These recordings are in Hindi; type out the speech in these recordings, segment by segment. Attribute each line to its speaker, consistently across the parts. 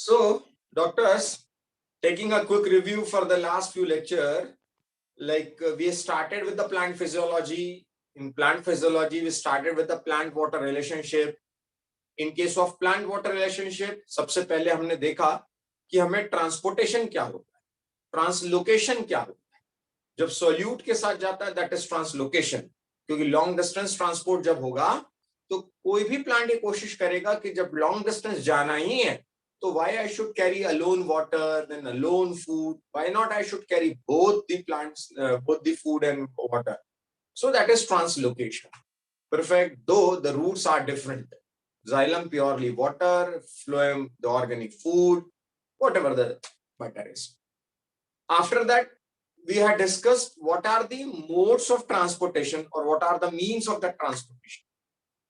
Speaker 1: So, doctors, taking a quick review for the last few lecture, we started with the plant physiology. In plant physiology, we started with the plant-water relationship. In case of plant-water relationship, सबसे पहले हमने देखा कि हमें ट्रांसपोर्टेशन क्या होता है, ट्रांसलोकेशन क्या होता है. जब सोल्यूट के साथ जाता है, दैट इज ट्रांसलोकेशन. क्योंकि लॉन्ग डिस्टेंस ट्रांसपोर्ट जब होगा तो कोई भी प्लांट ये कोशिश करेगा कि जब लॉन्ग डिस्टेंस जाना ही है तो why I should carry alone water, then alone food? Why not I should carry both the plants, both the food and water? So that is translocation. Perfect. Though the roots are different. Xylem purely water, phloem the organic food, whatever the matter is. After that, we had discussed what are the modes of transportation or what are the means of that transportation.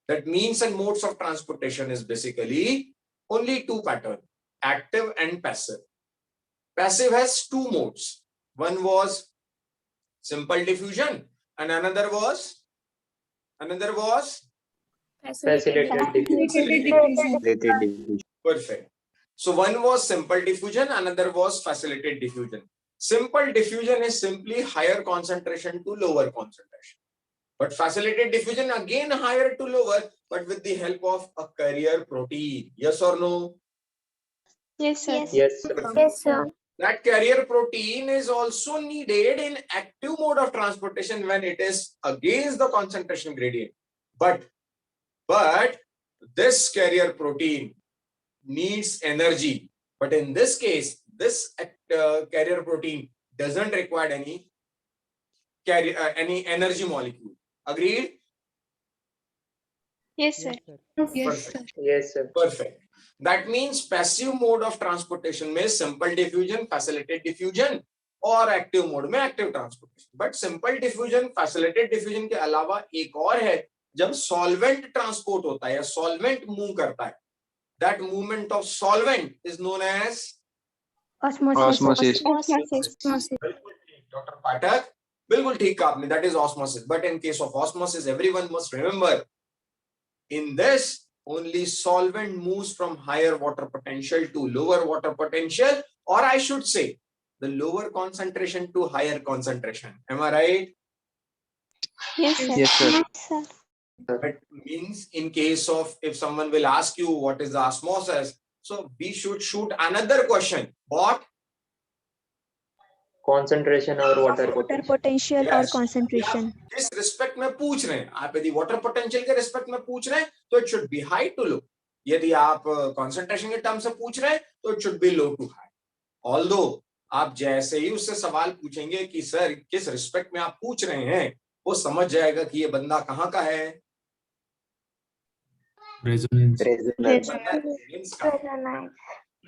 Speaker 1: That means and modes of transportation is basically only two patterns, active and passive. Passive has two modes. One was simple diffusion and another was
Speaker 2: Facilitated diffusion.
Speaker 1: Perfect. So one was simple diffusion, another was facilitated diffusion. Simple diffusion is simply higher concentration to lower concentration. But facilitated diffusion again higher to lower, but with the help of a carrier protein. Yes or no?
Speaker 3: Yes, sir.
Speaker 2: Yes, sir.
Speaker 3: Yes, sir.
Speaker 1: That carrier protein is also needed in active mode of transportation when it is against the concentration gradient. But this carrier protein needs energy. But in this case, this carrier protein doesn't require any energy molecule. Agreed?
Speaker 3: Yes, sir.
Speaker 1: Perfect.
Speaker 2: Yes, sir.
Speaker 1: Perfect. That means passive mode of transportation में simple diffusion, facilitated diffusion और active mode में active transportation. But simple diffusion, facilitated diffusion के अलावा एक और है जब solvent transport होता है या solvent move करता है. That movement of solvent is known as
Speaker 3: Osmosis.
Speaker 1: Dr. Pathak, बिल्कुल ठीक कहा आपने. That is osmosis. But in case of osmosis, everyone must remember, in this only solvent moves from higher water potential to lower water potential, or I should say, the lower concentration to higher concentration. Am I right?
Speaker 3: Yes, sir.
Speaker 2: Yes, sir.
Speaker 1: That means in case of if someone will ask you what is the osmosis, so we should shoot another question. What?
Speaker 2: Concentration or water
Speaker 3: Water
Speaker 2: potential.
Speaker 3: potential or
Speaker 1: Yes.
Speaker 3: concentration.
Speaker 1: किस रिस्पेक्ट में पूछ रहे हैं आप? यदि वाटर पोटेंशियल के रिस्पेक्ट में पूछ रहे हैं तो it should be high to low. यदि आप कंसंट्रेशन के टर्म से पूछ रहे हैं तो it should be low to high. Although आप जैसे ही उससे सवाल पूछेंगे कि सर किस रिस्पेक्ट में आप पूछ रहे हैं, वो समझ जाएगा कि ये बंदा कहाँ का है.
Speaker 2: Resonance.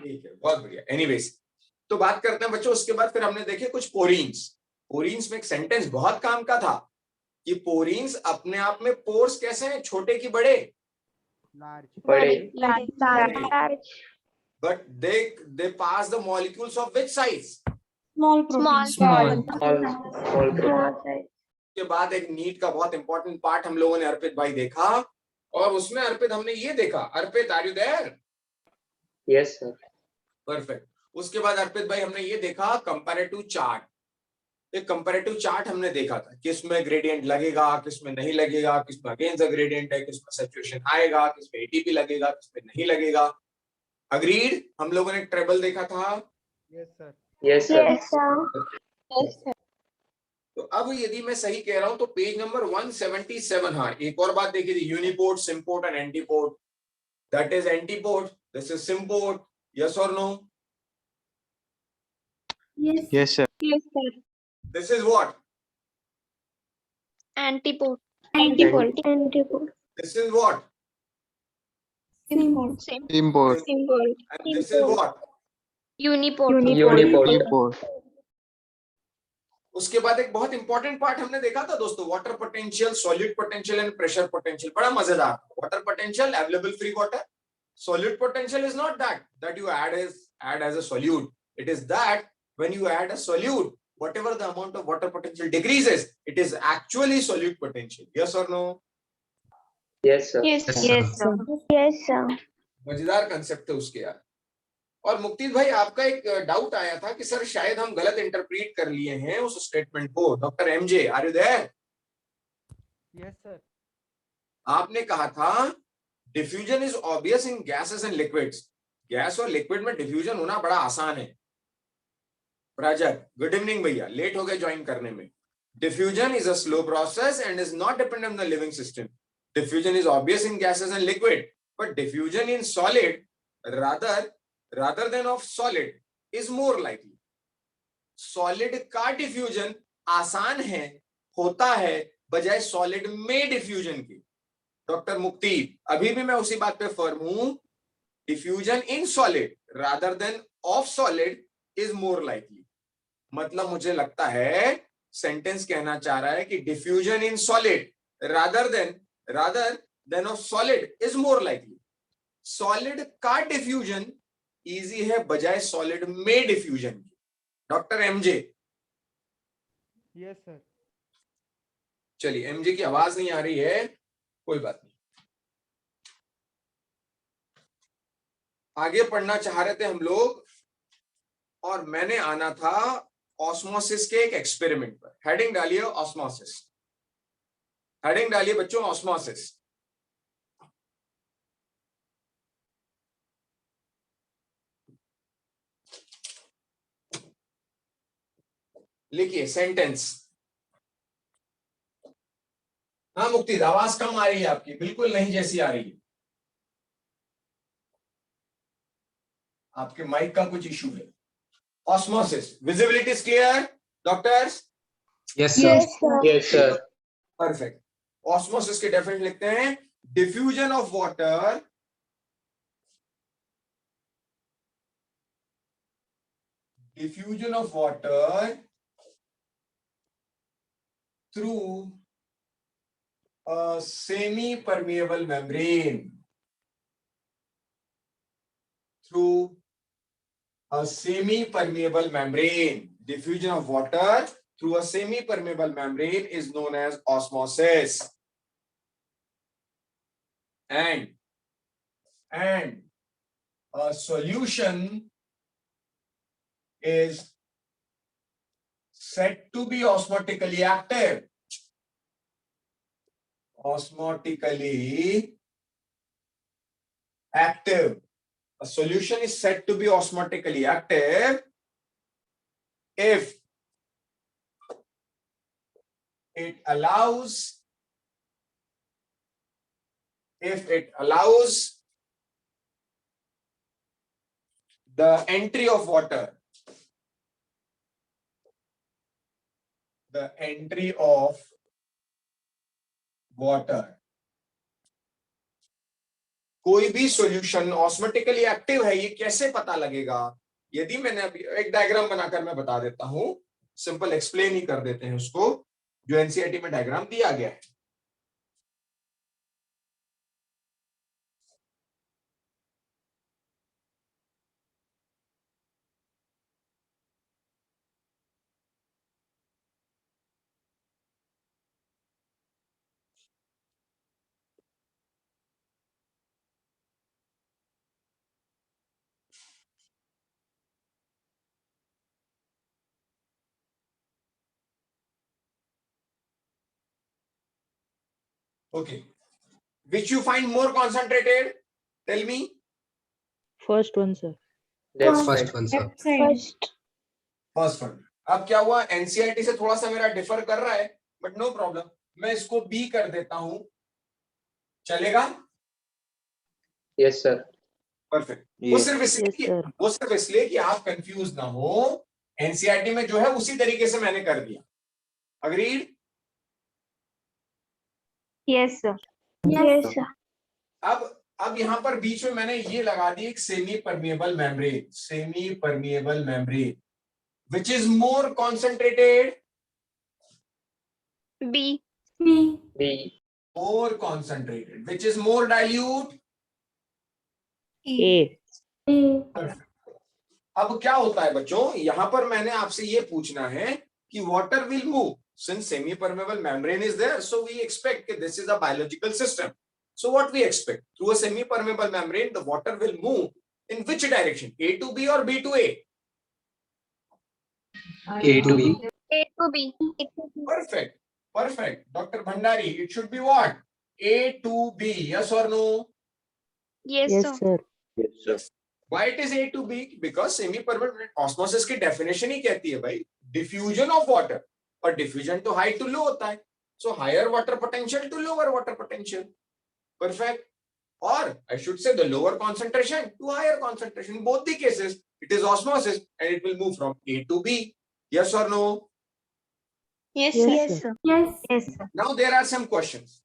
Speaker 1: ठीक है, बहुत बढ़िया. एनीवेज, तो बात करते हैं बच्चों. उसके बाद फिर हमने देखे कुछ पोरीन्स. पोरीन्स में एक सेंटेंस बहुत काम का था कि पोरीन्स अपने आप में पोर्स कैसे हैं, छोटे की बड़े?
Speaker 2: बड़े.
Speaker 1: But they pass the molecules of which size?
Speaker 3: Small.
Speaker 1: के बाद एक नीट का बहुत इंपॉर्टेंट पार्ट हम लोगों ने अर्पित भाई देखा, और उसमें अर्पित हमने ये देखा. Arpit, are you there?
Speaker 2: Yes, sir.
Speaker 1: Perfect. उसके बाद अर्पित भाई हमने ये देखा कंपैरेटिव चार्ट. एक कंपैरेटिव चार्ट हमने देखा था, किसमें ग्रेडियंट लगेगा, किसमें नहीं लगेगा, किसमें अगेंस्ट द ग्रेडियंट है, किसमें सैचुरेशन आएगा, किसमें एटीपी लगेगा, किसमें नहीं लगेगा. अग्रीड? हम लोगों ने ट्रेबल देखा था.
Speaker 2: Yes, sir.
Speaker 1: तो अब यदि मैं सही कह रहा हूं तो पेज नंबर 177. हाँ, एक और बात देखिए, uniport, symport and antiport. That is antiport, this is symport. Yes और no?
Speaker 2: Yes, sir.
Speaker 1: This is what?
Speaker 3: Antipode.
Speaker 1: This is what?
Speaker 2: Import.
Speaker 1: And this is what?
Speaker 3: Unipode.
Speaker 1: उसके बाद एक बहुत इंपॉर्टेंट पार्ट हमने देखा था दोस्तों, water potential, solid potential and pressure potential. बड़ा मजेदार. Water potential, available free water. Solute potential is not that you add as a solute. It is that when you add a solute, whatever the amount of water potential decreases, it is actually solute potential. Yes or no?
Speaker 2: Yes, sir.
Speaker 3: Yes, sir.
Speaker 1: मजेदार कंसेप्ट है उसके यार. और मुक्ति भाई आपका एक डाउट आया था कि सर शायद हम गलत इंटरप्रेट कर लिए हैं उस स्टेटमेंट को। Doctor MJ, are you there?
Speaker 2: Yes sir.
Speaker 1: आपने कहा था diffusion is obvious in gases and liquids. Gas और लिक्विड में डिफ्यूजन होना बड़ा आसान है। प्राजक, गुड इवनिंग भैया, लेट हो गए ज्वाइन करने में। Diffusion is a slow process and is not dependent on the living system. Diffusion is obvious in gases and liquid, but diffusion in solid rather than of solid is more likely. Solid का डिफ्यूजन आसान है, होता है, बजाय सॉलिड में डिफ्यूजन की। डॉक्टर मुक्ति, अभी भी मैं उसी बात पे फर्म हूं, diffusion in solid rather than of solid is more likely. मतलब मुझे लगता है सेंटेंस कहना चाह रहा है कि diffusion in solid rather than of solid is more likely. Solid का डिफ्यूजन इजी है बजाय सॉलिड में डिफ्यूजन की। Doctor MJ.
Speaker 2: Yes sir.
Speaker 1: चलिए, एमजे की आवाज नहीं आ रही है, कोई बात नहीं। आगे पढ़ना चाह रहे थे हम लोग और मैंने आना था ऑस्मोसिस के एक एक्सपेरिमेंट पर। हेडिंग डालिए ऑस्मोसिस, हेडिंग डालिए बच्चों ऑस्मोसिस। लिखिए सेंटेंस। हाँ मुक्ति, आवाज कम आ रही है आपकी, बिल्कुल नहीं जैसी आ रही है। आपके माइक का कुछ इशू है। Osmosis, visibility is clear doctors?
Speaker 2: Yes sir. Yes sir.
Speaker 1: Perfect. Osmosis के डेफिनेशन लिखते हैं, diffusion of water through a semi-permeable membrane. Diffusion of water through a semi-permeable membrane is known as osmosis. And a solution is said to be osmotically active. A solution is said to be osmotically active if it allows the entry of water. कोई भी सॉल्यूशन ऑस्मोटिकली एक्टिव है, ये कैसे पता लगेगा? यदि मैंने अभी एक डायग्राम बनाकर मैं बता देता हूं, सिंपल एक्सप्लेन ही कर देते हैं उसको, जो एनसीईआरटी में डायग्राम दिया गया है। Okay. Which you find more concentrated? Tell me.
Speaker 4: First one, sir.
Speaker 2: That's first one, sir.
Speaker 1: First one. अब क्या हुआ, एनसीईआरटी से थोड़ा सा मेरा डिफर कर रहा है, बट नो प्रॉब्लम, मैं इसको बी कर देता हूं, चलेगा?
Speaker 2: Yes sir.
Speaker 1: परफेक्ट। वो सिर्फ इसलिए कि आप कंफ्यूज ना हो, एनसीईआरटी में जो है उसी तरीके से मैंने कर दिया। Agreed?
Speaker 3: Yes, sir. Yes, sir.
Speaker 1: अब यहां पर बीच में मैंने ये लगा दी एक semi permeable membrane, which is more concentrated?
Speaker 3: B.
Speaker 1: More concentrated. Which is more dilute?
Speaker 4: A.
Speaker 1: अब क्या होता है बच्चों, यहां पर मैंने आपसे ये पूछना है कि water will move. Since semi-permeable membrane is there, so we expect that this is a biological system. So what we expect? Through a semi-permeable membrane, the water will move In which direction? A to B or B to A?
Speaker 2: A to B.
Speaker 3: A to B.
Speaker 1: Perfect. Perfect. Dr. Bhandari, it should be what? A to B. Yes or no?
Speaker 3: Yes,
Speaker 4: Yes,
Speaker 3: sir.
Speaker 4: sir.
Speaker 2: Yes, sir.
Speaker 1: Why it is A to B? Because semi permanent osmosis की definition ही कहती है भाई diffusion of water. और diffusion तो high to low होता है. So higher water potential to lower water potential. Perfect. Or I should say the lower concentration to higher concentration. In both the cases, it is osmosis and it will move from A to B. Yes or no?
Speaker 3: Yes,
Speaker 4: Yes,
Speaker 3: sir.
Speaker 4: Yes,
Speaker 3: sir. Yes, sir.
Speaker 1: Now there are some questions.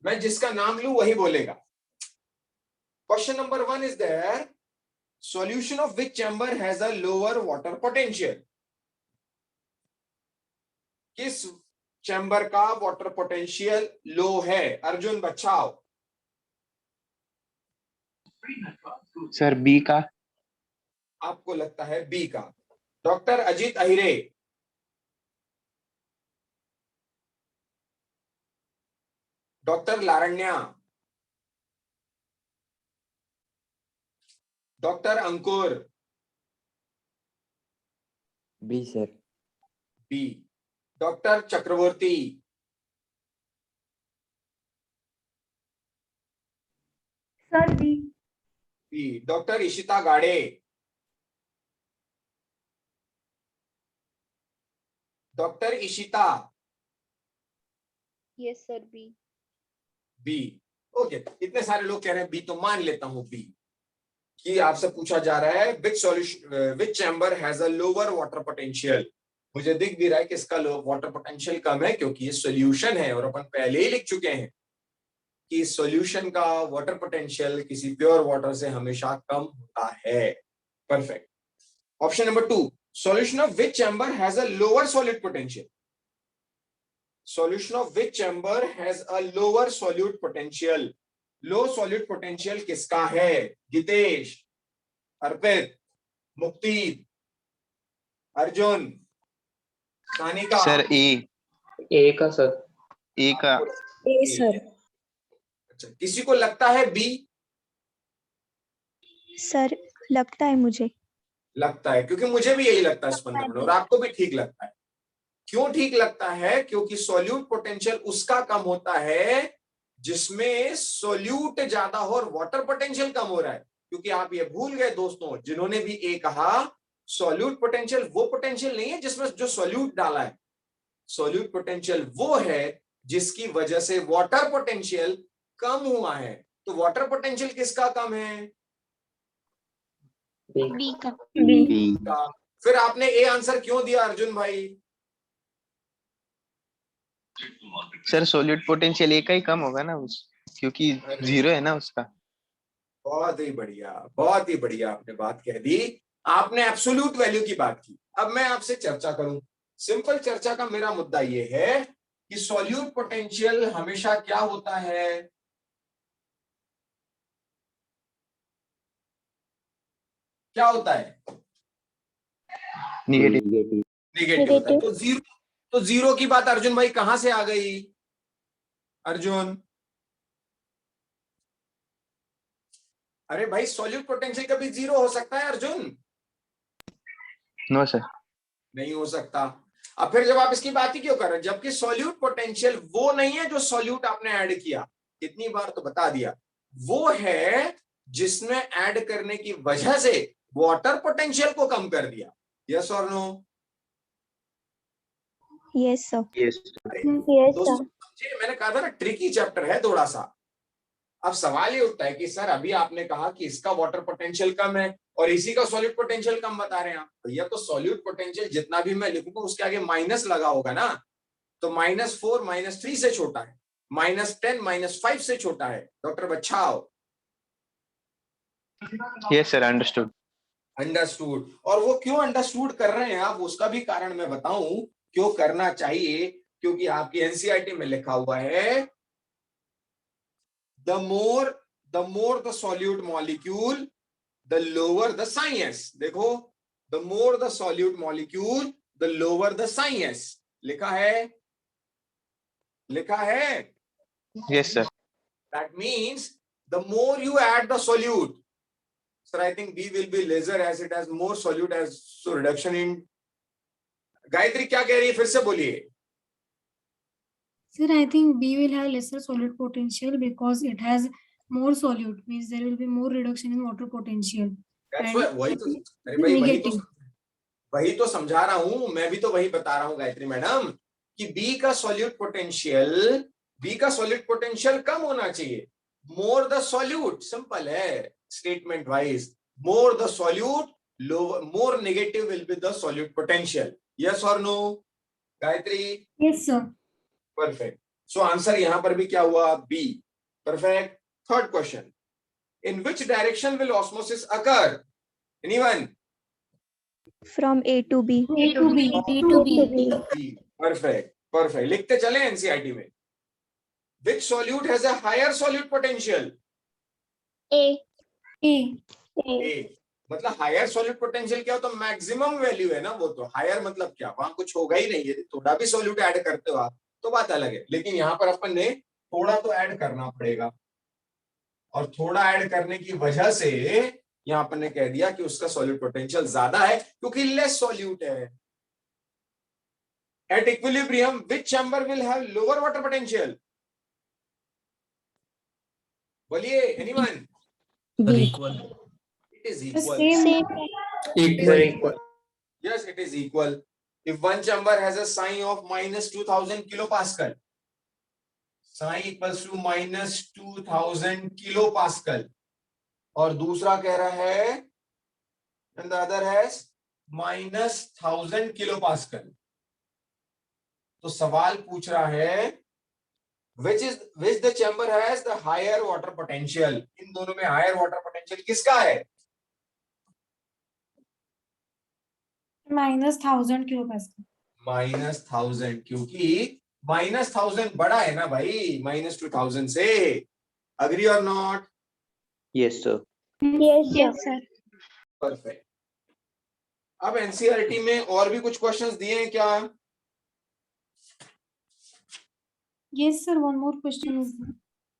Speaker 1: मैं जिसका नाम लूं वही बोलेगा. Question number 1 is there. Solution of which chamber has a lower water potential? किस चैम्बर का वाटर पोटेंशियल लो है? अर्जुन बचाओ.
Speaker 2: सर बी का.
Speaker 1: आपको लगता है बी का. Doctor Ajit Ahire. Doctor Laranya. Doctor Ankur.
Speaker 2: B sir.
Speaker 1: B. Doctor Chakravarti.
Speaker 3: Sir, B.
Speaker 1: B. Doctor Ishita Gade. Doctor Ishita.
Speaker 3: Yes, sir. B.
Speaker 1: B. Okay, इतने सारे लोग कह रहे हैं बी, तो मान लेता हूं बी. कि आपसे पूछा जा रहा है which solution which chamber has a lower water potential. मुझे दिख भी रहा है कि इसका वाटर पोटेंशियल कम है क्योंकि ये सॉल्यूशन है और अपन पहले ही लिख चुके हैं कि सॉल्यूशन का वाटर पोटेंशियल किसी प्योर वाटर से हमेशा कम होता है. Perfect. Option number 2. Solution of which chamber has a lower solute potential. Solution of which chamber has a lower solute potential. Low solute potential किसका है? गितेश, अर्पित, मुक्ति, अर्जुन, सानिका.
Speaker 2: सर ए का सर. ए का.
Speaker 3: A, sir.
Speaker 1: अच्छा, किसी को लगता है बी?
Speaker 3: सर लगता है मुझे.
Speaker 1: लगता है, क्योंकि मुझे भी यही लगता है स्पंदन, और आपको भी ठीक लगता है. क्यों ठीक लगता है? क्योंकि सॉल्यूट पोटेंशियल उसका कम होता है जिसमें सोल्यूट ज्यादा हो और वाटर पोटेंशियल कम हो रहा है. क्योंकि आप ये भूल गए दोस्तों, जिन्होंने भी ए कहा, सोल्यूट पोटेंशियल वो पोटेंशियल नहीं है जिसमें जो सोल्यूट डाला है. सोल्यूट पोटेंशियल वो है जिसकी वजह से वाटर पोटेंशियल कम हुआ है. तो वाटर पोटेंशियल किसका कम है?
Speaker 3: B का.
Speaker 2: बी.
Speaker 1: का. फिर आपने ए आंसर क्यों दिया अर्जुन भाई?
Speaker 2: सर सॉल्यूट पोटेंशियल ए का ही कम होगा ना क्योंकि जीरो है ना उसका.
Speaker 1: बहुत ही बढ़िया, बहुत ही बढ़िया आपने बात कह दी. आपने एब्सोल्यूट वैल्यू की बात की. अब मैं आपसे चर्चा करूं. सिंपल चर्चा का मेरा मुद्दा ये है कि सॉल्यूट पोटेंशियल हमेशा क्या होता है? क्या होता है?
Speaker 2: निगेटिव.
Speaker 1: नेगेटिव होता है. तो जीरो की बात अर्जुन भाई कहां से आ गई? अर्जुन, अरे भाई सॉल्यूट पोटेंशियल कभी जीरो हो सकता है अर्जुन?
Speaker 2: No sir.
Speaker 1: नहीं हो सकता. अब फिर जब आप इसकी बात ही क्यों कर रहे हैं, जबकि सॉल्यूट पोटेंशियल वो नहीं है जो सॉल्यूट आपने ऐड किया. इतनी बार तो बता दिया, वो है जिसने ऐड करने की वजह से वाटर पोटेंशियल को कम कर दिया. यस और नो?
Speaker 3: Yes, sir.
Speaker 2: यस.
Speaker 1: दोस्तों समझे, मैंने कहा था ना ट्रिकी चैप्टर है थोड़ा सा. अब सवाल ये उठता है कि सर अभी आपने कहा कि इसका वाटर पोटेंशियल कम है और इसी का सॉल्यूट पोटेंशियल कम बता रहे हैं आप. भैया तो सॉल्यूट पोटेंशियल जितना भी मैं लिखूंगा उसके आगे माइनस लगा होगा ना. तो -4 -3 से छोटा है, -10 -5 से छोटा है. डॉक्टर बच्चाओ.
Speaker 2: Yes sir. अंडरस्टूड.
Speaker 1: अंडरस्टूड. और वो क्यों अंडरस्टूड कर रहे हैं आप, उसका भी कारण मैं बताऊं क्यों करना चाहिए. क्योंकि आपकी एनसीईआरटी में लिखा हुआ है the more the solute molecule the lower the sinus. देखो, the more the solute molecule the lower the sinus. लिखा है.
Speaker 2: Yes sir.
Speaker 1: That means the more you add the solute, Sir, I think B will be lesser as it has more solute as so reduction in. Gayatri क्या कह रही है, फिर से बोलिए.
Speaker 5: Sir, I think B will have lesser solute potential because it has more solute, means there will be more reduction in water potential.
Speaker 1: That's
Speaker 5: And
Speaker 1: why वही तो, अरे भाई
Speaker 5: negative.
Speaker 1: वही तो समझा रहा हूं, मैं भी तो वही बता रहा हूं गायत्री मैडम कि B का सॉल्यूट पोटेंशियल कम होना चाहिए. मोर द सॉल्यूट, सिंपल है statement wise. More the solute, lower, more negative will be the solute potential. Yes or no, Gayatri?
Speaker 5: Yes, sir.
Speaker 1: Perfect. So answer यहां पर भी क्या हुआ? B. Perfect. Third question. In which direction will osmosis occur? Anyone?
Speaker 3: From A to B.
Speaker 5: A to B. A to B.
Speaker 1: B. Perfect. Perfect. लिखते चले NCERT में. Which solute has a higher solute potential?
Speaker 3: A.
Speaker 5: A.
Speaker 1: A. मतलब हायर सॉल्यूट पोटेंशियल क्या हो, तो मैक्सिमम वैल्यू है ना वो. तो हायर मतलब क्या, वहां कुछ होगा ही नहीं है. थोड़ा भी सॉल्यूट ऐड करते हो आप तो बात अलग है, लेकिन यहाँ पर अपन ने थोड़ा तो ऐड करना पड़ेगा, और थोड़ा ऐड करने की वजह से यहाँ अपन ने कह दिया कि उसका सॉल्यूट पोटेंशियल ज्यादा है क्योंकि लेस सॉल्यूट है. At equilibrium which chamber will have lower water potential? बोलिए anyone.
Speaker 3: B.
Speaker 1: It is
Speaker 5: The
Speaker 1: equal.
Speaker 5: same.
Speaker 1: Yes, it is equal. If one chamber has a psi of minus 2000 kilopascal, psi equals to minus 2000 kilopascal, और दूसरा कह रहा है and the other has minus 1000 kilopascal. तो सवाल पूछ रहा है which the chamber has the higher water potential. इन दोनों में higher water potential किसका है?
Speaker 5: Minus 1000 kilopascal.
Speaker 1: माइनस 1000, क्योंकि माइनस 1000 बड़ा है ना भाई माइनस 2000 से. अग्री और not?
Speaker 2: Yes, sir.
Speaker 3: Yes, sir.
Speaker 1: Perfect. अब एनसीईआरटी में और भी कुछ क्वेश्चंस दिए हैं क्या?
Speaker 5: Yes, sir. One more question is there.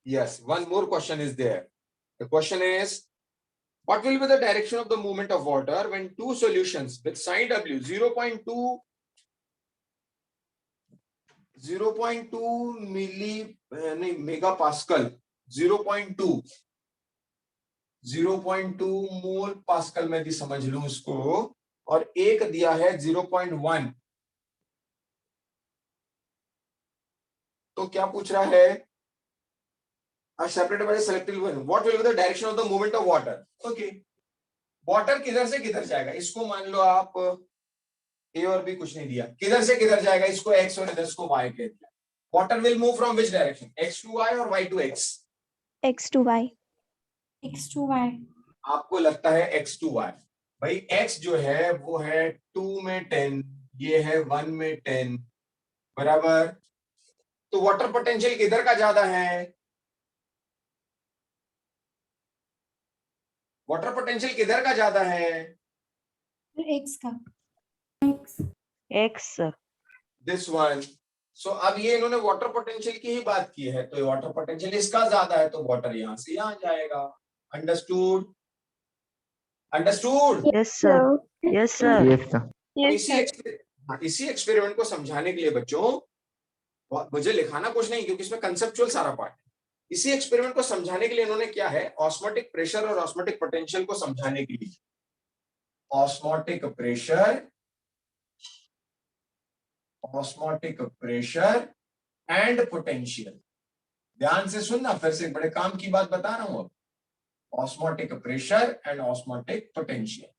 Speaker 1: Yes, one more question is there. The question is, what will be the direction of the movement of water when two solutions with psi W 0.2 megapascal 0.2 mole pascal में भी समझ लूं उसको, और एक दिया है 0.1. तो क्या पूछ रहा है? Separated by selective one. What will be the direction of the movement of water? Okay, water किधर से किधर जाएगा? इसको मान लो आप ए और बी, कुछ नहीं दिया, किधर से किधर जाएगा? इसको एक्स और इधर इसको वाई कह दिया. Water will move from which direction? X to Y और Y to X?
Speaker 3: X to Y.
Speaker 5: X to Y.
Speaker 1: आपको लगता है एक्स टू वाई. भाई एक्स जो है वो है 2 में 10, ये है 1 में 10, बराबर. तो वाटर पोटेंशियल किधर का ज्यादा है? वाटर पोटेंशियल किधर का ज्यादा है?
Speaker 5: X का.
Speaker 4: X, sir.
Speaker 1: This one. So अब ये इन्होंने वाटर पोटेंशियल की ही बात की है, तो वाटर पोटेंशियल इसका ज्यादा है, तो वाटर यहां से यहां जाएगा. Understood? Understood?
Speaker 4: Yes, sir. Yes, sir.
Speaker 1: इसी एक्सपेरिमेंट को समझाने के लिए बच्चों, मुझे लिखाना कुछ नहीं क्योंकि इसमें कंसेप्चुअल सारा पार्ट है. इसी एक्सपेरिमेंट को समझाने के लिए इन्होंने क्या है, ऑस्मोटिक प्रेशर और ऑस्मोटिक पोटेंशियल को समझाने के लिए ऑस्मोटिक प्रेशर एंड पोटेंशियल. ध्यान से सुनना, फिर से बड़े काम की बात बता रहा हूं. अब osmotic pressure and osmotic potential.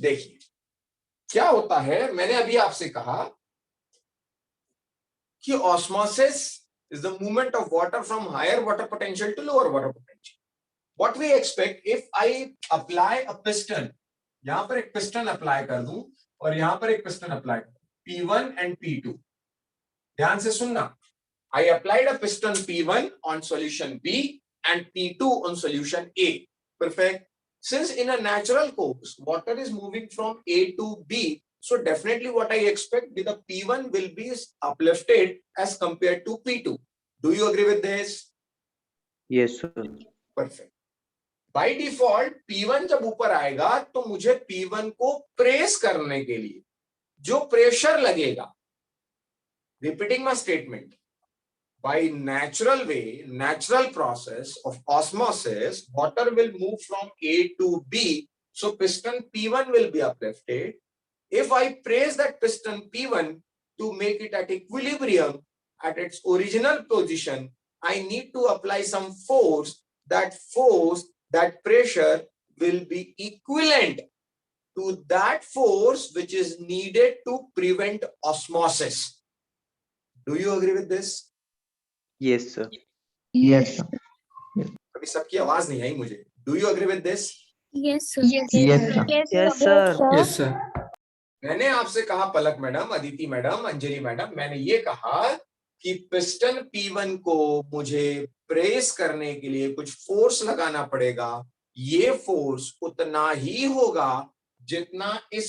Speaker 1: देखिए क्या होता है, मैंने अभी आपसे कहा कि osmosis is the movement of water from higher water potential to lower water potential. What we expect if I apply a piston, यहां पर एक piston apply कर दूं और यहां पर एक piston apply कर दूं, P1 and P2. ध्यान से सुनना, I applied a piston P1 on solution B and P2 on solution A. Perfect. Since in a natural course water is moving from A to B, so definitely what I expect with the P1 will be uplifted as compared to P2. Do you agree with this?
Speaker 2: Yes, sir.
Speaker 1: Perfect. By default P1 जब ऊपर आएगा तो मुझे P1 को प्रेस करने के लिए जो प्रेशर लगेगा, repeating my statement, by natural way, natural process of osmosis, water will move from A to B. So piston P1 will be uplifted. If I press that piston P1 to make it at equilibrium at its original position, I need to apply some force. That pressure will be equivalent to that force which is needed to prevent osmosis. Do you agree with this?
Speaker 2: Yes, sir.
Speaker 4: Yes, sir.
Speaker 1: अभी सबकी आवाज नहीं आई मुझे. Do you agree with this?
Speaker 3: Yes, sir.
Speaker 4: Yes, sir.
Speaker 3: Yes,
Speaker 4: sir.
Speaker 3: Yes, sir.
Speaker 1: मैंने आपसे कहा Palak madam, Aditi madam, Anjali madam, मैंने ये कहा कि पिस्टन P1 को मुझे प्रेस करने के लिए कुछ फोर्स लगाना पड़ेगा. ये फोर्स उतना ही होगा जितना इस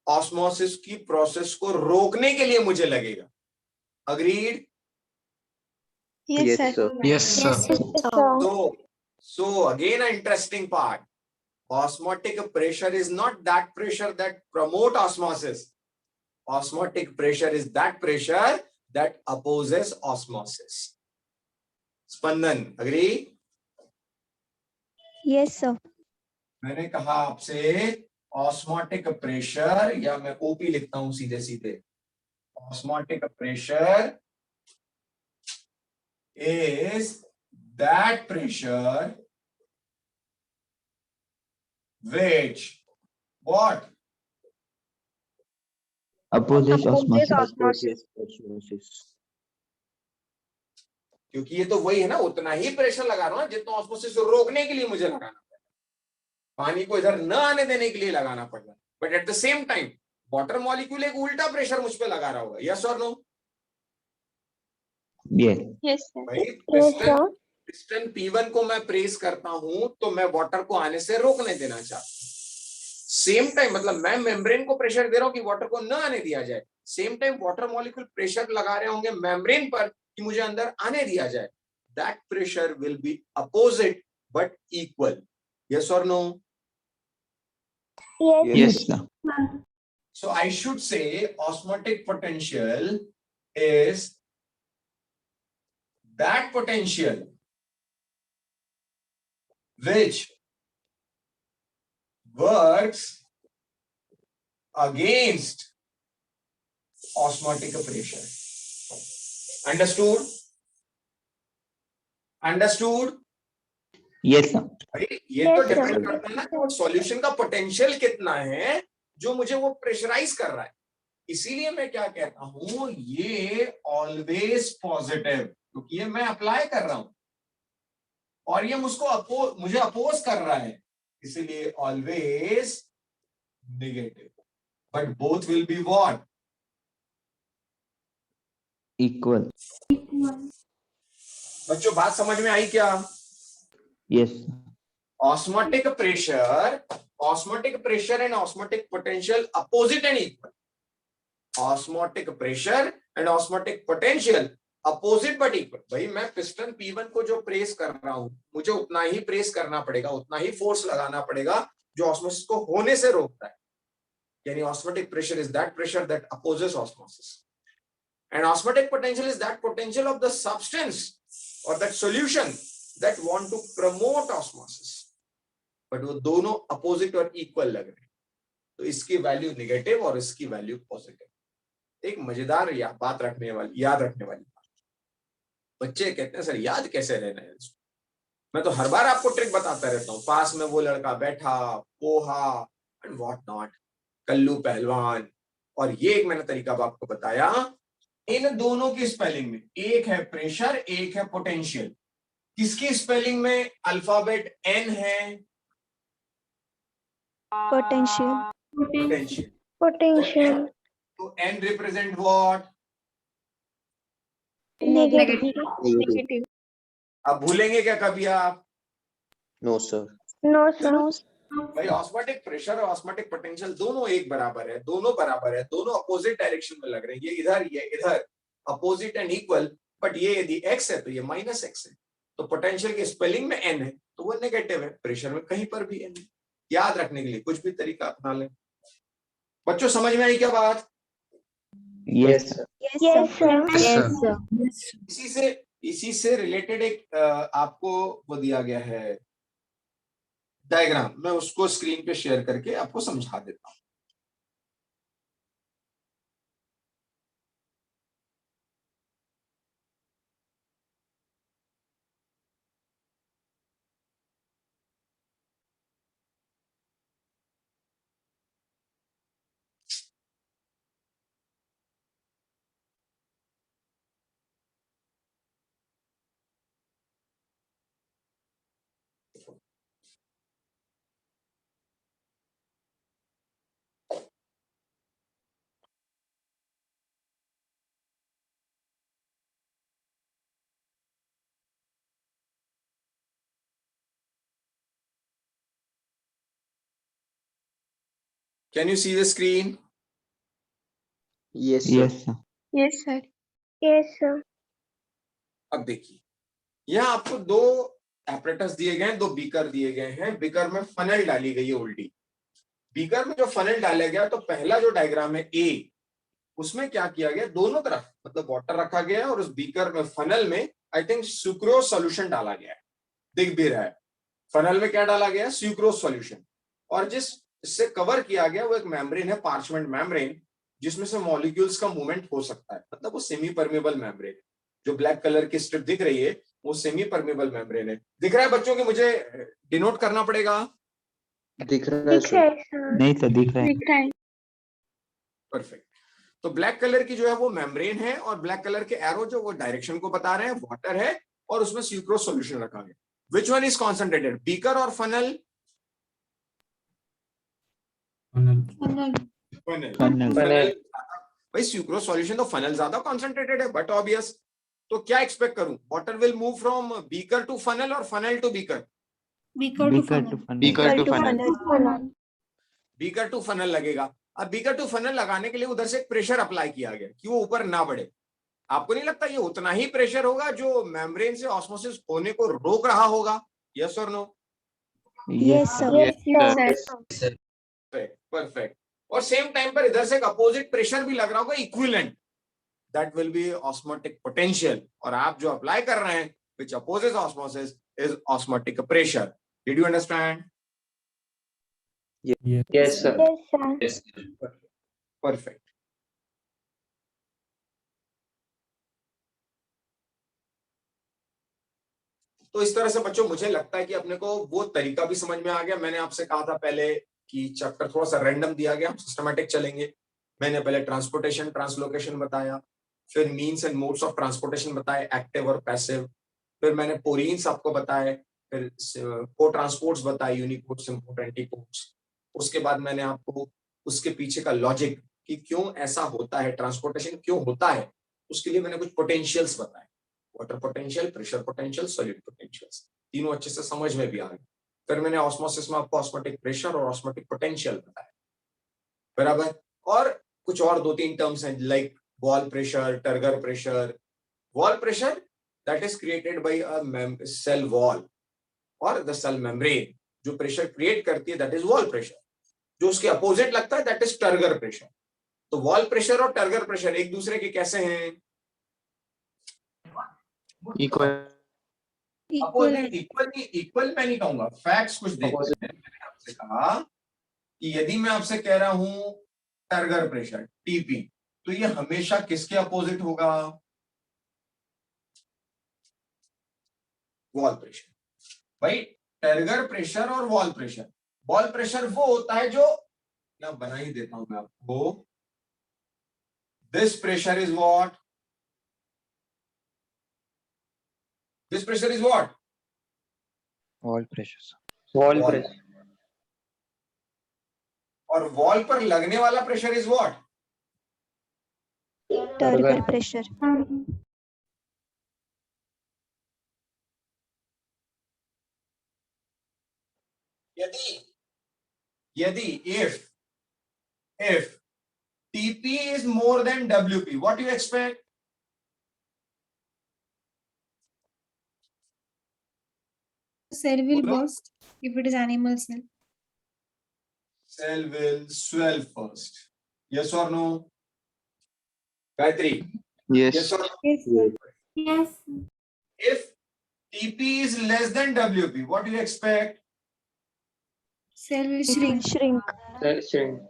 Speaker 1: ऑस्मोसिस की प्रोसेस को रोकने के लिए मुझे लगेगा. Agreed?
Speaker 2: Yes, sir.
Speaker 3: Yes, sir.
Speaker 1: So again, an interesting part. Osmotic pressure is not that pressure that promote osmosis. Osmotic pressure is that pressure that opposes osmosis. Spandan, agree?
Speaker 3: Yes, sir.
Speaker 1: मैंने कहा आपसे osmotic pressure, या मैं OP लिखता हूं सीधे सीधे. Osmotic pressure is that pressure which what?
Speaker 4: Opposes osmosis.
Speaker 1: क्योंकि ये तो वही है ना, उतना ही प्रेशर लगा रहा हूं जितना ऑस्मोसिस को रोकने के लिए मुझे लगाना पड़ेगा. पानी को इधर न आने देने के लिए लगाना पड़ेगा. But at the same time water molecule एक उल्टा प्रेशर मुझ पे लगा रहा होगा. यस और नो?
Speaker 4: Yes.
Speaker 3: Yes, sir.
Speaker 1: भाई पिस्टन P1 को मैं प्रेस करता हूं तो मैं वाटर को आने से रोकने देना चाहता हूं. सेम टाइम मतलब मैं मेम्ब्रेन को प्रेशर दे रहा हूं कि वाटर को न आने दिया जाए. Same time water molecule pressure लगा रहे होंगे मेम्ब्रेन पर कि मुझे अंदर आने दिया जाए. That pressure will be opposite but equal. Yes और no?
Speaker 2: Yes,
Speaker 4: sir.
Speaker 1: So I should say osmotic potential is that potential which works against osmotic pressure. Understood? Understood?
Speaker 4: Yes, sir.
Speaker 1: भाई ये तो डिपेंड करता है ना कि सॉल्यूशन का पोटेंशियल कितना है जो मुझे वो प्रेशराइज कर रहा है. इसीलिए मैं क्या कहता हूं, ये ऑलवेज पॉजिटिव, क्योंकि ये मैं अप्लाई कर रहा हूं और ये मुझे अपोज कर रहा है, इसीलिए always negative. But both will be what?
Speaker 4: Equal.
Speaker 1: बच्चों बात समझ में आई क्या?
Speaker 4: Yes.
Speaker 1: Osmotic pressure and osmotic potential opposite and equal. Osmotic pressure and osmotic potential opposite but equal. भाई मैं पिस्टन P1 को जो प्रेस कर रहा हूं मुझे उतना ही प्रेस करना पड़ेगा, उतना ही फोर्स लगाना पड़ेगा जो ऑस्मोसिस को होने से रोकता है. यानी osmotic pressure is that pressure that opposes osmosis, and osmotic potential is that potential of the substance or that solution that want to promote osmosis. But वो दोनों अपोजिट और इक्वल लग रहे हैं, तो इसकी वैल्यू नेगेटिव और इसकी वैल्यू पॉजिटिव. एक मजेदार बात याद रखने वाली बात. बच्चे कहते हैं सर याद कैसे रहना है इसको. मैं तो हर बार आपको ट्रिक बताता रहता हूँ. पास में वो लड़का बैठा, poha and what not, Kallu Pahalwan. और ये एक मैंने तरीका आपको बताया. इन दोनों की स्पेलिंग में एक है प्रेशर, एक है पोटेंशियल. किसकी स्पेलिंग में अल्फाबेट एन है?
Speaker 3: Potential.
Speaker 1: Potential. तो n represent what?
Speaker 3: Negative.
Speaker 1: अब भूलेंगे क्या कभी आप?
Speaker 2: No, sir.
Speaker 3: No, sir.
Speaker 1: भाई ऑस्मोटिक प्रेशर और ऑस्मोटिक पोटेंशियल दोनों एक बराबर है, दोनों बराबर है, दोनों अपोजिट डायरेक्शन में लग रहे हैं. ये इधर अपोजिट एंड इक्वल. बट ये यदि x है तो ये -x है. तो पोटेंशियल की स्पेलिंग में n है, तो वो वो नेगेटिव है, प्रेशर में कहीं पर भी है। याद रखने के लिए कुछ भी तरीका अपना लें। बच्चों समझ में आई क्या बात?
Speaker 4: Yes, sir.
Speaker 3: Yes, sir.
Speaker 1: इसी से रिलेटेड एक आपको वो दिया गया है डायग्राम, मैं उसको स्क्रीन पे शेयर करके आपको समझा देता हूं। Can you see the screen?
Speaker 2: Yes, sir.
Speaker 4: Yes, sir.
Speaker 3: Yes, sir. Yes, sir.
Speaker 1: अब देखिए, यहाँ आपको दो एपरेटस दिए गए हैं, दो बीकर दिए गए हैं। बीकर में फनल डाली गई है उल्टी। बीकर में जो फनल डाला गया, तो पहला जो डायग्राम है ए, उसमें क्या किया गया, दोनों तरफ मतलब वाटर रखा गया है और उस बीकर में फनल में आई थिंक सुक्रोज सॉल्यूशन डाला गया है। दिख भी रहा है फनल में क्या डाला गया, सुक्रोज सॉल्यूशन। और इससे कवर किया गया वो एक मेम्ब्रेन है, पार्चमेंट मेम्ब्रेन, जिसमें से मॉलिक्यूल्स का मूवमेंट हो सकता है। मतलब वो सेमी परमेबल मेम्ब्रेन है। जो ब्लैक कलर की स्ट्रिप दिख रही है वो सेमी परमेबल मेम्ब्रेन है। दिख रहा है बच्चों के? मुझे डिनोट करना पड़ेगा।
Speaker 2: दिख रहा है
Speaker 3: दिख
Speaker 2: सर।
Speaker 3: रहा है, sir.
Speaker 4: नहीं सर, दिख रहा है।
Speaker 3: दिख रहा है.
Speaker 1: परफेक्ट। तो ब्लैक कलर की जो है वो मेम्ब्रेन है और ब्लैक कलर के एरो जो वो डायरेक्शन को बता रहे हैं, वाटर है और उसमें सुक्रोज सॉल्यूशन रखा गया। Which one is concentrated, beaker और फनल? फनल। भाई सुक्रोज सॉल्यूशन तो फनल ज्यादा कॉन्सेंट्रेटेड है, बट ऑब्वियस। तो क्या एक्सपेक्ट करूं, water will move from beaker to funnel और funnel to beaker?
Speaker 5: Beaker to
Speaker 4: Beaker
Speaker 5: funnel.
Speaker 4: to funnel.
Speaker 2: Beaker to funnel.
Speaker 3: Funnel.
Speaker 1: Beaker to funnel लगेगा। अब बीकर टू फनल लगाने के लिए उधर से एक प्रेशर अप्लाई किया गया कि वो ऊपर ना बढ़े। आपको नहीं लगता ये उतना ही प्रेशर होगा जो मेम्ब्रेन से ऑस्मोसिस होने को रोक रहा होगा? यस और no?
Speaker 4: Yes, sir.
Speaker 3: Yes, sir.
Speaker 1: Perfect. और सेम टाइम पर इधर से एक अपोजिट प्रेशर भी लग रहा होगा, equivalent, that will be osmotic potential. और आप जो अप्लाई कर रहे हैं which opposes osmosis is osmotic pressure. Did you understand?
Speaker 2: Yes, sir.
Speaker 3: Yes, sir.
Speaker 1: Perfect. तो इस तरह से बच्चों मुझे लगता है कि अपने को वो तरीका भी समझ में आ गया। मैंने आपसे कहा था पहले कि चैप्टर थोड़ा सा रैंडम दिया गया, हम सिस्टमैटिक चलेंगे। मैंने पहले ट्रांसपोर्टेशन ट्रांसलोकेशन बताया, फिर means and modes of transportation बताए, एक्टिव और पैसिव। फिर मैंने पोरीन्स आपको बताए, फिर को ट्रांसपोर्ट्स बताए, यूनिपोर्ट्स, सिम्पोर्ट, एंटीपोर्ट्स। उसके बाद मैंने आपको उसके पीछे का लॉजिक कि क्यों ऐसा होता है, ट्रांसपोर्टेशन क्यों होता है, उसके लिए मैंने कुछ पोटेंशियल्स बताए। Water potential, pressure potential, solid potentials, तीनों अच्छे से समझ में भी आ गए। फिर मैंने ऑस्मोसिस में आपको ऑस्मोटिक प्रेशर और ऑस्मोटिक पोटेंशियल बताया, बराबर। और कुछ और दो तीन टर्म्स हैं like wall pressure, turgor pressure. Wall pressure that is created by a cell wall और द सेल मेम्ब्रेन। जो प्रेशर क्रिएट करती है दैट इज वॉल प्रेशर। जो उसके अपोजिट लगता है दैट इज टर्गर प्रेशर। तो वॉल प्रेशर और टर्गर प्रेशर एक दूसरे के कैसे हैं?
Speaker 2: Equal.
Speaker 1: इक्वल मैं नहीं कहूंगा, फैक्ट्स कुछ देखते हैं। मैंने आपसे कहा कि यदि मैं आपसे कह रहा हूं टर्गर प्रेशर टीपी, तो ये हमेशा किसके अपोजिट होगा? Wall pressure. भाई टर्गर प्रेशर और वॉल प्रेशर, वॉल प्रेशर वो होता है जो, मैं बना ही देता हूं मैं आपको, this pressure is what, this pressure is what,
Speaker 2: Wall pressure.
Speaker 1: Wall pressure. और वॉल पर लगने वाला pressure is what?
Speaker 3: Turgor pressure.
Speaker 1: यदि if TP is more than WP, what do you expect?
Speaker 5: Cell will
Speaker 1: Bolo.
Speaker 5: burst if it is animal cell.
Speaker 1: Cell will swell first. Yes or no? Gayatri, yes
Speaker 2: yes,
Speaker 1: or no?
Speaker 5: Yes, sir. Yes.
Speaker 1: If TP is less than WP, what do you expect?
Speaker 5: Cell will
Speaker 3: It will
Speaker 5: shrink.
Speaker 3: shrink.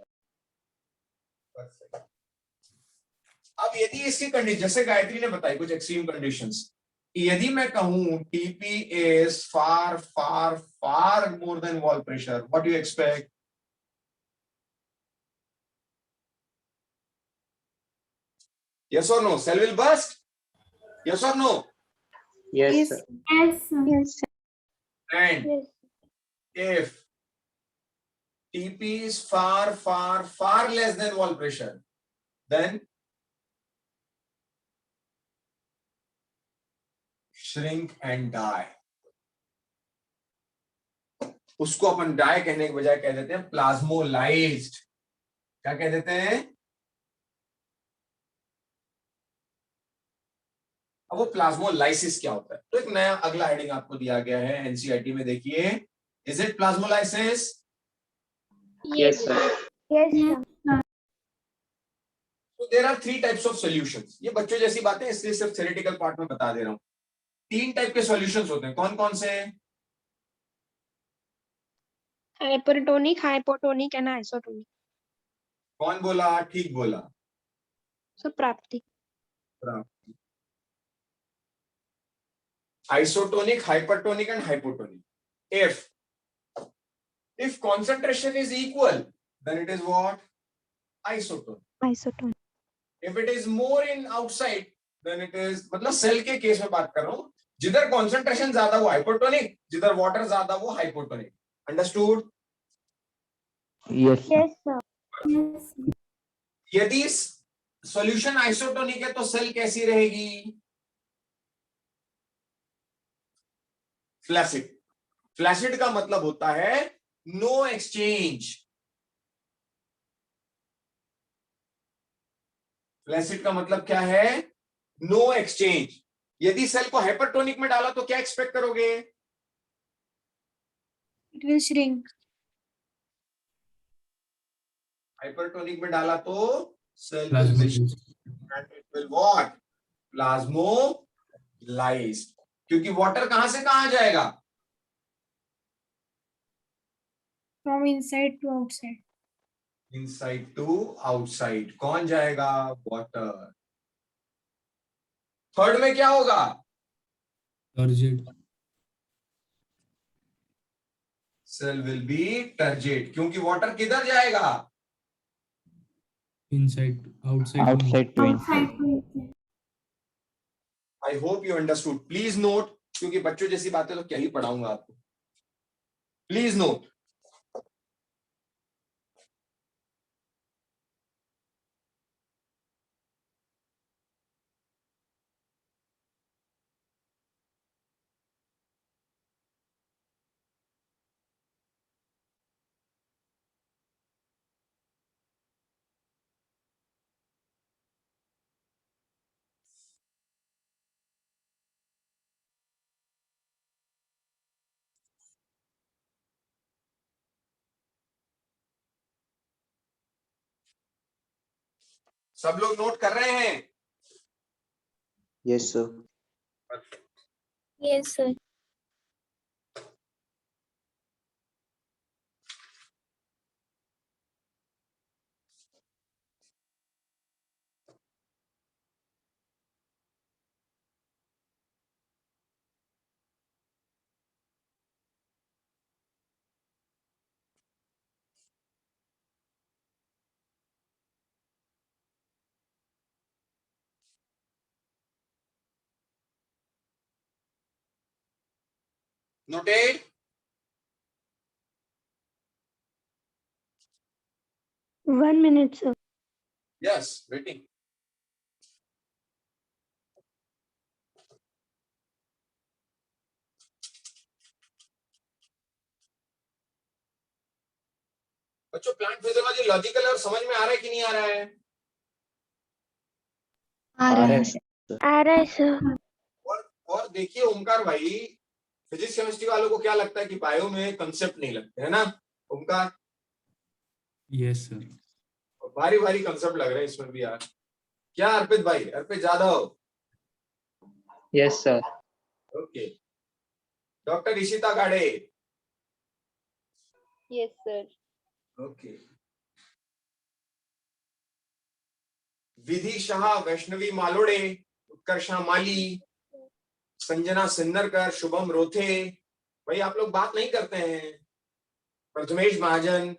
Speaker 1: अब यदि इसकी कंडीशन जैसे गायत्री ने बताई कुछ एक्सट्रीम कंडीशंस, यदि मैं कहूं TP is far far far more than wall pressure, what do you expect? Yes or no? Cell will burst? Yes or no?
Speaker 5: Yes. Yes, sir.
Speaker 3: Yes, sir.
Speaker 1: And
Speaker 3: Yes.
Speaker 1: if TP is far far far less than wall pressure, then shrink and die. उसको अपन डाई कहने के बजाय कह देते हैं प्लाज्मोलाइज्ड. क्या कह देते हैं? अब वो प्लाज्मोलाइसिस क्या होता है? तो एक नया अगला हेडिंग आपको दिया गया है एनसीईआरटी में, देखिए. Is it plasmolysis?
Speaker 3: Yes, sir. Yes, sir.
Speaker 1: तो there are 3 types of solutions. ये बच्चों जैसी बातें इसलिए सिर्फ थ्योरेटिकल पार्ट में बता दे रहा हूं. 3 टाइप के सॉल्यूशंस होते हैं. कौन कौन से?
Speaker 3: Hypertonic, hypotonic, and isotonic.
Speaker 1: कौन बोला? ठीक बोला.
Speaker 3: So, Prapti.
Speaker 1: Isotonic, hypertonic and hypotonic. If concentration is equal, then it is what? Isotonic.
Speaker 3: Isotonic.
Speaker 1: If it is more in outside, then it is, मतलब सेल के केस में बात कर रहा हूं, जिधर concentration ज्यादा वो hypertonic, जिधर water ज्यादा वो hypotonic. Understood?
Speaker 4: Yes, sir.
Speaker 3: Yes, sir.
Speaker 5: Yes.
Speaker 1: यदि सॉल्यूशन आइसोटोनिक है तो सेल कैसी रहेगी? फ्लैसिड. फ्लैसिड का मतलब होता है नो एक्सचेंज. फ्लैसिड का मतलब क्या है? No exchange. यदि सेल को हाइपरटोनिक में डाला तो क्या एक्सपेक्ट करोगे?
Speaker 5: It will shrink.
Speaker 1: हाइपरटोनिक में डाला तो सेल विल व्हाट? प्लाज्मोलाइज्ड. क्योंकि वाटर कहां से कहां जाएगा?
Speaker 5: From inside to outside.
Speaker 1: Inside to outside. कौन जाएगा? वाटर. थर्ड में क्या होगा?
Speaker 6: turgid,
Speaker 1: cell will be turgid. क्योंकि वाटर किधर जाएगा?
Speaker 6: inside, outside,
Speaker 4: Outside to inside.
Speaker 1: I hope you understood. Please note, क्योंकि बच्चों जैसी बातें तो क्या ही पढ़ाऊंगा आपको. Please note. सब लोग नोट कर रहे हैं?
Speaker 7: Yes, sir.
Speaker 3: Yes, sir.
Speaker 1: Noted?
Speaker 3: 1 minute, sir.
Speaker 1: Yes, waiting. बच्चों प्लांट फिजियोलॉजी लॉजिकल और समझ में आ रहा है कि नहीं आ रहा है?
Speaker 3: आ रहा है, sir.
Speaker 1: और देखिए ओमकार भाई, फिजिक्स केमिस्ट्री वालों को क्या लगता है कि बायो में कंसेप्ट नहीं लगते है ना? उनका
Speaker 6: Yes, sir.
Speaker 1: भारी भारी कंसेप्ट लग रहे हैं इसमें भी यार। क्या अर्पित भाई, Arpit Jadhav?
Speaker 7: Yes, sir.
Speaker 1: Okay. Doctor Ishita Gade?
Speaker 8: Yes, sir.
Speaker 1: Okay. Vidhi Shah, Vaishnavi Malode, Utkarsha Mali, Sanjana Sinnarkar, Shubham Rothe. भाई आप लोग बात नहीं करते हैं। प्रथमेश महाजन,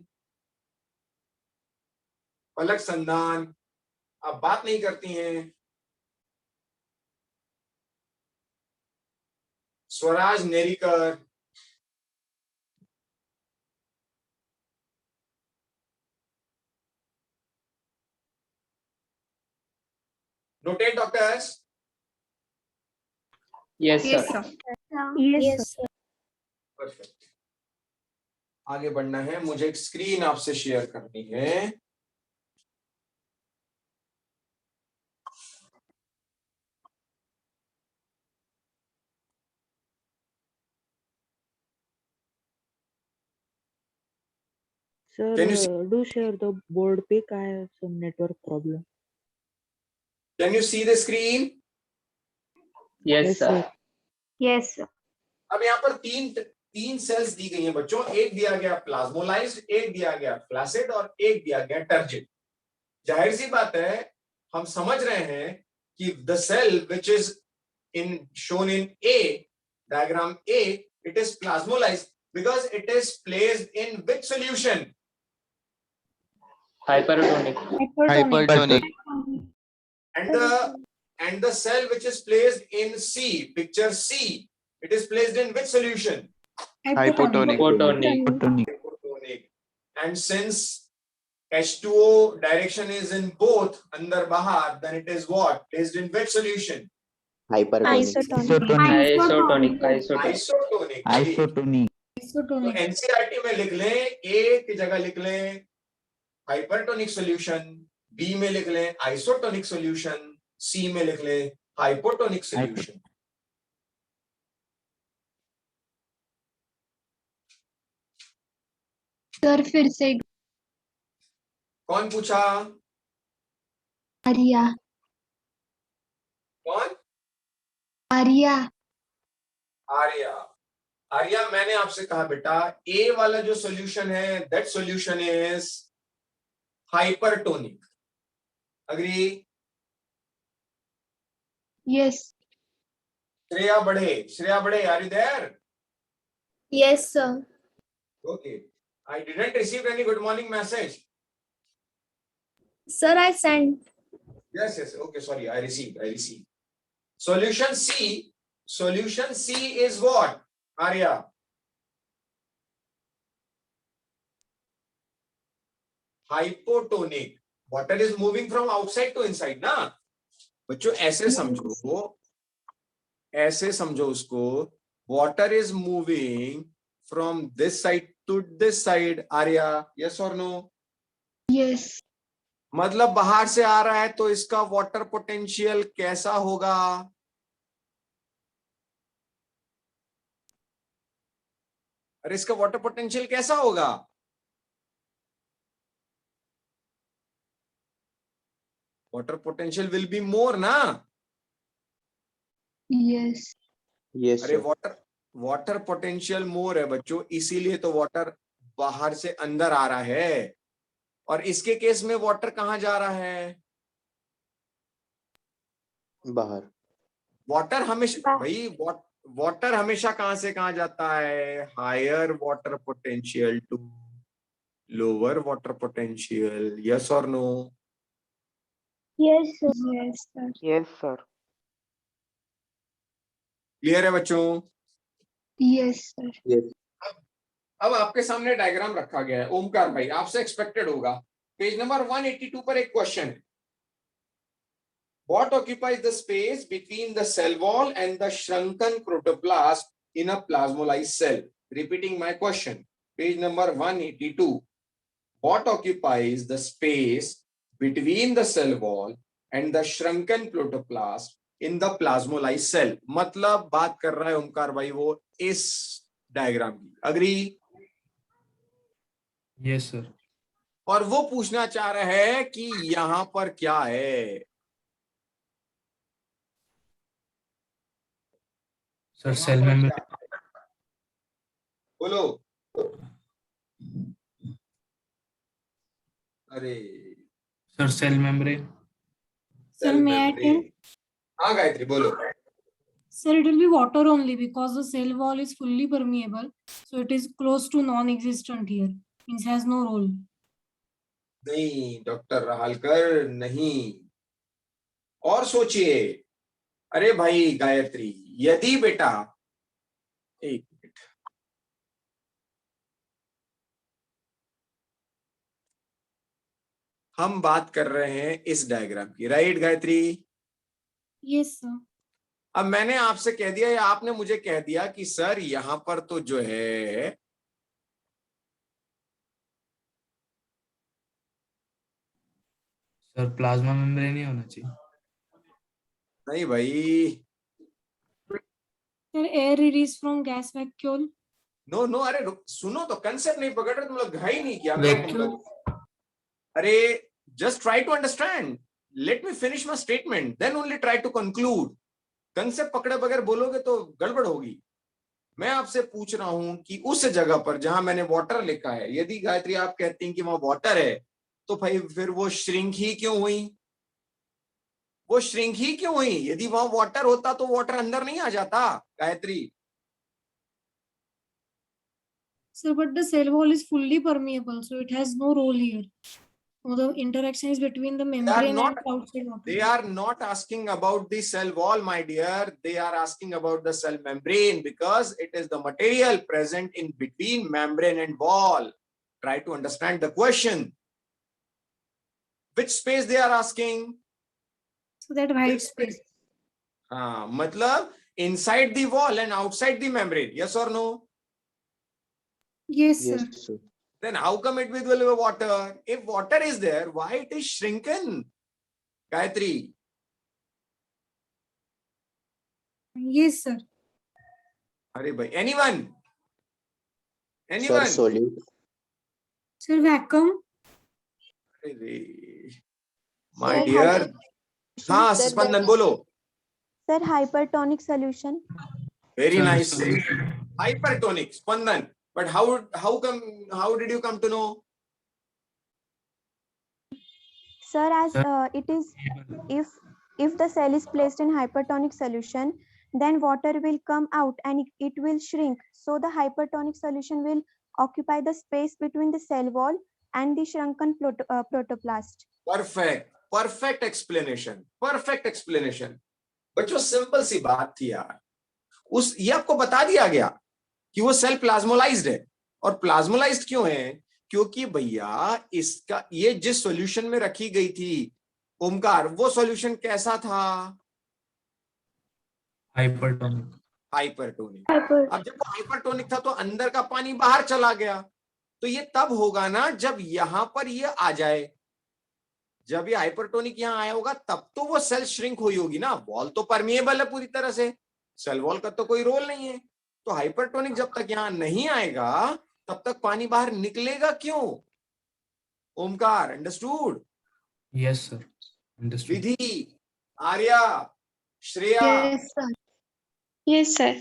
Speaker 1: पलक संधान, आप बात नहीं करती हैं। Swaraj Nerikar, noted doctors?
Speaker 7: Yes,
Speaker 5: Yes,
Speaker 7: sir.
Speaker 5: sir.
Speaker 3: Yes, sir.
Speaker 1: Perfect. आगे बढ़ना है, मुझे एक स्क्रीन आपसे शेयर करनी है।
Speaker 4: Sir,
Speaker 1: Can you see,
Speaker 4: do share the board pic. I have some network problem.
Speaker 1: can you see the screen?
Speaker 7: Yes, sir.
Speaker 3: Yes, sir.
Speaker 1: अब यहाँ पर तीन सेल्स दी गई हैं बच्चों। एक दिया गया प्लाज्मोलाइज्ड, एक दिया गया फ्लैसिड और एक दिया गया टर्जिड। जाहिर सी बात है, हम समझ रहे हैं कि the cell which is in shown in a diagram A, it is plasmolysed because it is placed in which solution?
Speaker 7: Hypertonic.
Speaker 2: Hypertonic.
Speaker 1: And the cell which is placed in C, picture C, it is placed in which solution?
Speaker 2: Hypotonic.
Speaker 7: Photonic.
Speaker 1: Hypotonic. And since H2O direction is in both andar bahar, then it is what? Placed in which solution?
Speaker 3: Isotonic.
Speaker 7: Isotonic. Isotonic.
Speaker 1: Isotonic.
Speaker 4: Isotonic.
Speaker 1: तो
Speaker 5: Isotonic.
Speaker 1: NCERT में लिख लें, A की जगह लिख लें हाइपरटोनिक सॉल्यूशन, B में लिख लें आइसोटोनिक सॉल्यूशन, C में लिख लें हाइपोटोनिक सॉल्यूशन।
Speaker 3: सर फिर से
Speaker 1: कौन पूछा?
Speaker 3: आर्या।
Speaker 1: कौन?
Speaker 3: आर्या।
Speaker 1: आर्या। आर्या, मैंने आपसे कहा बेटा, ए वाला जो सॉल्यूशन है that solution is hypertonic. Agree?
Speaker 3: Yes.
Speaker 1: Shreya Badhe, are you there?
Speaker 3: Yes sir.
Speaker 1: Okay. I didn't receive any good morning message.
Speaker 3: Sir I send.
Speaker 1: Yes. Okay, sorry. I received. Solution C is what? Arya. Hypotonic. Water is moving from outside to inside, ना? बच्चों ऐसे समझो उसको। Water is moving from this side to this side. Arya, yes or no?
Speaker 3: Yes.
Speaker 1: मतलब बाहर से आ रहा है तो इसका वाटर पोटेंशियल कैसा होगा? अरे इसका वाटर पोटेंशियल कैसा होगा? Water potential will be more ना?
Speaker 3: यस।
Speaker 2: Yes,
Speaker 1: अरे
Speaker 2: sir.
Speaker 1: वाटर पोटेंशियल मोर है बच्चों, इसीलिए तो वाटर बाहर से अंदर आ रहा है। और इसके केस में वाटर कहां जा रहा है?
Speaker 2: बाहर।
Speaker 1: वाटर हमेशा भाई वाटर हमेशा कहां से कहां जाता है? Higher water potential to lower water potential. Yes और no?
Speaker 3: Yes sir.
Speaker 2: Yes, sir.
Speaker 1: Clear है बच्चों?
Speaker 3: Yes sir.
Speaker 2: Yes.
Speaker 1: अब आपके सामने डायग्राम रखा गया है। ओमकार भाई, आपसे एक्सपेक्टेड होगा। पेज नंबर 182 पर एक क्वेश्चन है। What occupies the space between the cell wall and the shrunken protoplast in a plasmolysed cell? Repeating my question. Page number 182. What occupies the space between the cell wall and the shrunken protoplast in the plasmolysed cell. मतलब बात कर रहा है ओमकार भाई वो इस डायग्राम की. अग्री?
Speaker 6: Yes, sir.
Speaker 1: और वो पूछना चाह रहा है कि यहां पर क्या है.
Speaker 6: Sir,
Speaker 1: यहां
Speaker 6: cell
Speaker 1: पर
Speaker 6: membrane.
Speaker 1: क्या है? बोलो. अरे
Speaker 6: Sir, cell membrane.
Speaker 5: Sir, may I tell?
Speaker 1: हाँ गायत्री बोलो.
Speaker 5: Sir, it will be water only because the cell wall is fully permeable. So it is close to non-existent here. Means has no role.
Speaker 1: नहीं डॉक्टर राहलकर नहीं. और सोचिए. अरे भाई गायत्री, यदि बेटा, एक मिनट, हम बात कर रहे हैं इस डायग्राम की, राइट गायत्री?
Speaker 5: Yes, sir.
Speaker 1: अब मैंने आपसे कह दिया या आपने मुझे कह दिया कि सर यहां पर तो जो है
Speaker 6: Sir, plasma membrane ही होना चाहिए.
Speaker 1: नहीं भाई.
Speaker 5: Sir, air release from gas vacuole.
Speaker 1: No no, अरे सुनो तो, कंसेप्ट नहीं पकड़ रहे तुम लोग, घाई नहीं किया करो तुम लोग. अरे just try to understand, let me finish my statement, then only try to conclude. Concept पकड़े बगैर बोलोगे तो गड़बड़ होगी. मैं आपसे पूछ रहा हूं कि उस जगह पर जहां मैंने वाटर लिखा है, यदि गायत्री आप कहती हैं कि वहां वाटर है, तो भाई फिर वो श्रिंक ही क्यों हुई? वो श्रिंक ही क्यों हुई? यदि वहां वाटर होता तो वाटर अंदर नहीं आ जाता Gayatri.
Speaker 5: Sir, but the cell wall is fully permeable, so it has no role here. So the interaction is between the membrane
Speaker 1: not-
Speaker 5: and outside water.
Speaker 1: They are not asking about the cell wall, my dear. They are asking about the cell membrane because it is the material present in between membrane and wall. Try to understand the question. Which space they are asking?
Speaker 5: So that white space.
Speaker 1: हाँ, मतलब inside the wall and outside the membrane. Yes or no?
Speaker 5: Yes, sir.
Speaker 4: Yes, sir.
Speaker 1: Then how come it will be water? If water is there, why it is shrinken? Gayatri.
Speaker 5: Yes, sir.
Speaker 1: Hare bhai. Anyone?
Speaker 8: Sir,
Speaker 1: Anyone?
Speaker 8: solid.
Speaker 5: Sir, vacuum.
Speaker 1: अरे, my
Speaker 9: Sir,
Speaker 1: dear. हाँ,
Speaker 9: Sir,
Speaker 1: स्पंदन बोलो.
Speaker 9: Sir, hypertonic solution.
Speaker 1: Very
Speaker 6: Sir,
Speaker 1: nice.
Speaker 6: solution.
Speaker 1: Hypertonic, Spandan. But how did you come to know?
Speaker 9: Sir, as
Speaker 6: Sir.
Speaker 9: it is, if the cell is placed in hypertonic solution, then water will come out and it will shrink. So the hypertonic solution will occupy the space between the cell wall and the shrunken protoplast.
Speaker 1: Perfect. Perfect explanation. Perfect explanation. बच्चों सिंपल सी बात थी यार. ये आपको बता दिया गया कि वो सेल प्लाज्मोलाइज्ड है. और प्लाज्मोलाइज्ड क्यों है? क्योंकि भैया इसका ये जिस सॉल्यूशन में रखी गई थी ओमकार, वो सॉल्यूशन कैसा था?
Speaker 6: Hypertonic.
Speaker 1: हाइपरटोनिक. अब जब वो हाइपरटोनिक था तो अंदर का पानी बाहर चला गया. तो ये तब होगा ना जब यहां पर ये आ जाए. जब ये हाइपरटोनिक यहां आया होगा तब तो वो सेल श्रिंक हुई होगी ना. वॉल तो परमिएबल है पूरी तरह से, सेल वॉल का तो कोई रोल नहीं है. तो हाइपरटोनिक जब तक यहां नहीं आएगा तब तक पानी बाहर निकलेगा क्यों? Omkar, understood?
Speaker 6: Yes, sir. Understood.
Speaker 1: Vidhi, Arya, Shreya,
Speaker 3: Yes, sir.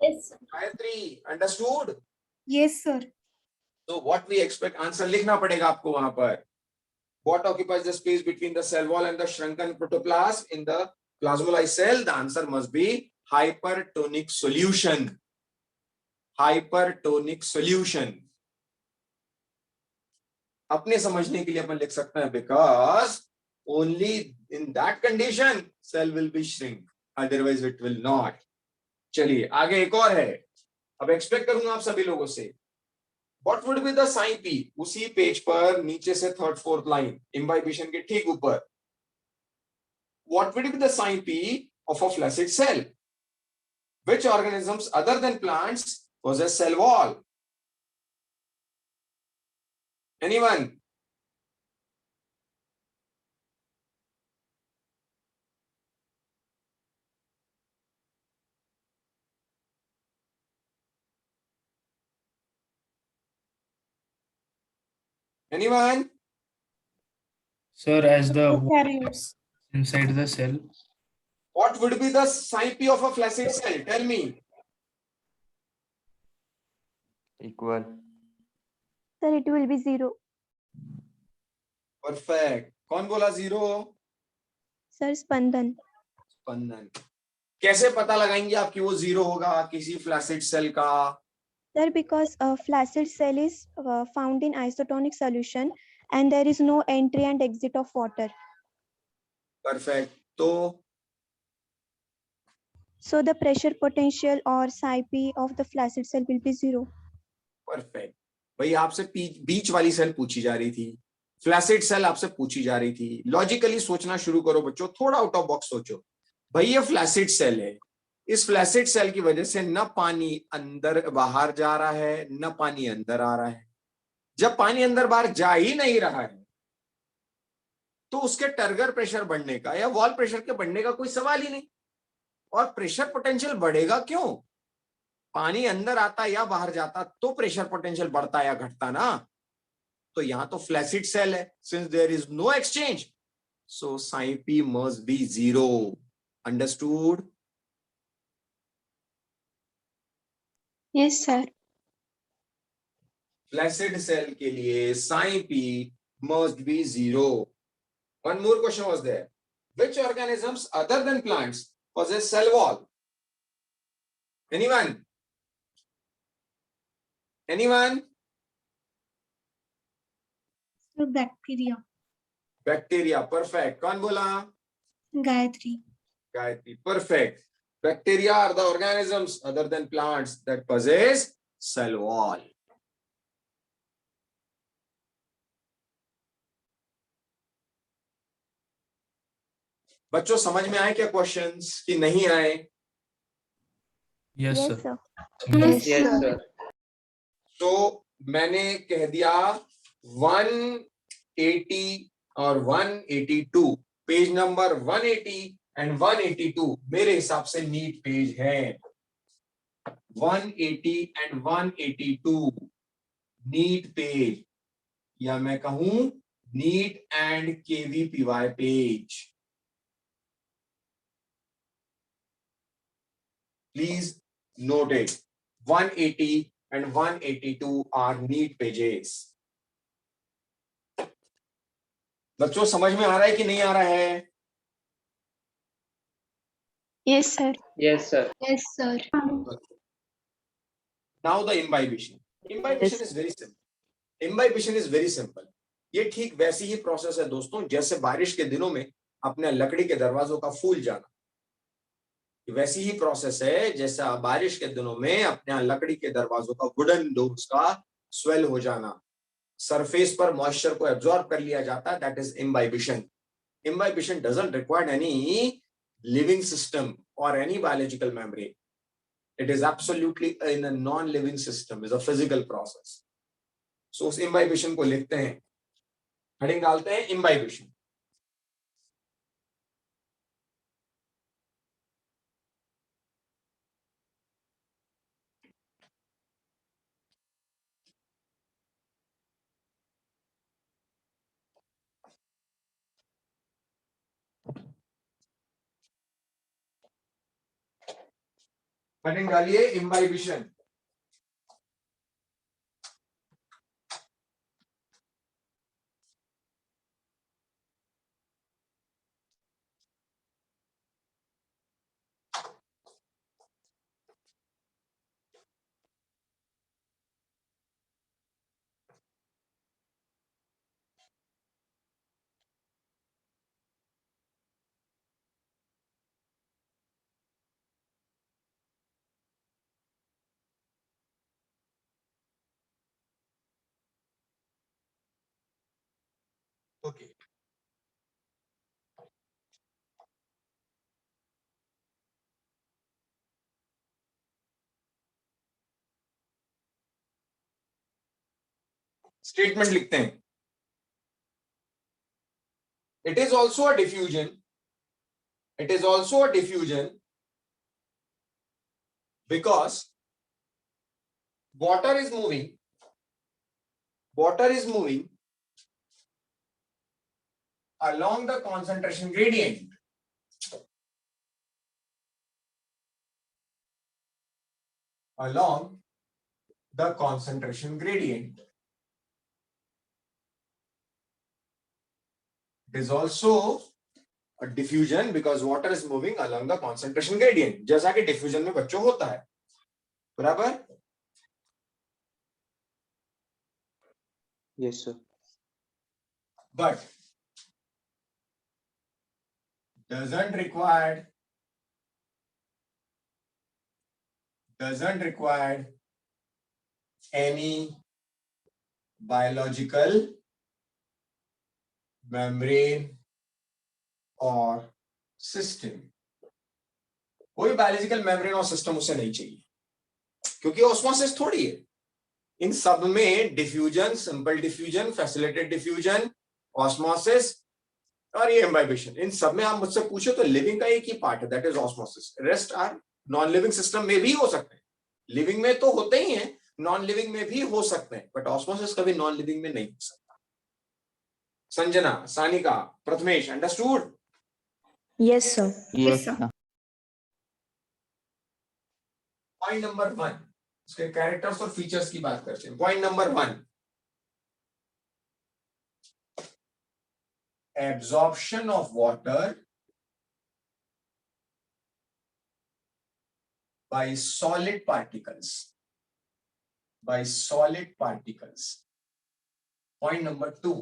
Speaker 3: Yes, sir.
Speaker 1: Gayatri, understood?
Speaker 5: Yes, sir.
Speaker 1: तो व्हाट वी एक्सपेक्ट, आंसर लिखना पड़ेगा आपको वहां पर. What occupies the space between the cell wall and the shrunken protoplast in the plasmolysed cell? The answer must be hypertonic solution. Hypertonic solution. अपने समझने के लिए अपन लिख सकते हैं because only in that condition cell will be shrink, otherwise it will not. चलिए आगे एक और है. अब एक्सपेक्ट करूंगा आप सभी लोगों से. What would be the sign P? उसी पेज पर नीचे से थर्ड फोर्थ लाइन, इम्बाइबिशन के ठीक ऊपर. What would be the sign P of a flaccid cell? Which organisms other than plants possess cell wall? Anyone? Anyone?
Speaker 6: Sir, as the
Speaker 5: Prokaryotes.
Speaker 6: inside the cell,
Speaker 1: What would be the psi-p of a flaccid cell? Tell me.
Speaker 2: Equal.
Speaker 9: Sir, it will be 0.
Speaker 1: Perfect. कौन बोला 0?
Speaker 9: Sir, स्पंदन.
Speaker 1: स्पंदन. कैसे पता लगाएंगे आप कि वो 0 होगा किसी फ्लैसिड सेल का?
Speaker 9: Sir, because a flaccid cell is found in isotonic solution and there is no entry and exit of water.
Speaker 1: Perfect. तो
Speaker 9: So the pressure potential or psi-p of the flaccid cell will be 0.
Speaker 1: Perfect. भाई आपसे बीच वाली सेल पूछी जा रही थी, फ्लैसिड सेल आपसे पूछी जा रही थी. लॉजिकली सोचना शुरू करो बच्चों, थोड़ा आउट ऑफ बॉक्स सोचो. भाई ये फ्लैसिड सेल है, इस फ्लैसिड सेल की वजह से न पानी अंदर बाहर जा रहा है न पानी अंदर आ रहा है. जब पानी अंदर बाहर जा ही नहीं रहा है तो उसके टर्गर प्रेशर बढ़ने का या वॉल प्रेशर के बढ़ने का कोई सवाल ही नहीं. और प्रेशर पोटेंशियल बढ़ेगा क्यों? पानी अंदर आता या बाहर जाता तो प्रेशर पोटेंशियल बढ़ता या घटता ना. तो यहां तो फ्लैसिड सेल है, since there is no exchange, so sign P must be 0. Understood?
Speaker 3: Yes, sir.
Speaker 1: Flaccid cell के लिए sign P must be 0. One more question was there. Which organisms other than plants possess cell wall? Anyone? Anyone?
Speaker 5: So bacteria.
Speaker 1: Bacteria. Perfect. कौन बोला?
Speaker 5: Gayatri.
Speaker 1: Gayatri. Perfect. Bacteria are the organisms other than plants that possess cell wall. बच्चों समझ में आए क्या क्वेश्चंस कि नहीं आए?
Speaker 6: yes,
Speaker 9: Yes,
Speaker 6: sir.
Speaker 9: sir.
Speaker 3: Yes,
Speaker 7: Yes,
Speaker 3: sir.
Speaker 7: sir.
Speaker 1: तो मैंने कह दिया 180 और 182, पेज नंबर 180 एंड 182 मेरे हिसाब से नीट पेज है. 180 एंड 182 नीट पेज, या मैं कहूं neat and KVPY page. Please note it. 180 and 182 are neat pages. बच्चों समझ में आ रहा है कि नहीं आ रहा है?
Speaker 3: Yes, sir.
Speaker 7: Yes, sir.
Speaker 3: Yes, sir.
Speaker 1: Now the imbibition. Imbibition is very simple. Imbibition is very simple. ये ठीक वैसी ही प्रोसेस है दोस्तों जैसे बारिश के दिनों में अपने लकड़ी के दरवाजों का फूल जाना. वैसी ही प्रोसेस है जैसा बारिश के दिनों में अपने लकड़ी के दरवाजों का वुडन डोर्स का स्वेल हो जाना, सरफेस पर मॉइस्चर को एब्जॉर्ब कर लिया जाता है. That is imbibition. Imbibition doesn't require any living system और any biological membrane. It is absolutely in a non living system, is a physical process. So उस इम्बाइबिशन को लिखते हैं, हेडिंग डालते हैं इम्बाइबिशन. हेडिंग डालिए इम्बाइबिशन. ओके. स्टेटमेंट लिखते हैं. It is also a diffusion. It is also a diffusion because water is moving along the concentration gradient. Along the concentration gradient. It is also a diffusion because water is moving along the concentration gradient. जैसा कि diffusion में बच्चों होता है, बराबर?
Speaker 2: Yes, sir.
Speaker 1: But doesn't require any biological membrane और सिस्टम. कोई बायोलॉजिकल मेम्ब्रेन और सिस्टम उसे नहीं चाहिए क्योंकि ऑस्मोसिस थोड़ी है. इन सब में diffusion, simple diffusion, facilitated diffusion, osmosis और ये इम्बाइबेशन, इन सब में आप मुझसे पूछो तो लिविंग का एक ही पार्ट है, that is osmosis. Rest are non living system में भी हो सकते हैं. लिविंग में तो होते ही हैं, नॉन लिविंग में भी हो सकते हैं, बट ऑस्मोसिस कभी नॉन लिविंग में नहीं हो सकता. Sanjana, Sanika, Prathamesh, understood?
Speaker 3: Yes, sir.
Speaker 2: Yes, sir.
Speaker 1: Point number 1, उसके कैरेक्टर्स और फीचर्स की बात करते हैं. Point number 1, absorption of water by solid particles. Point number 2.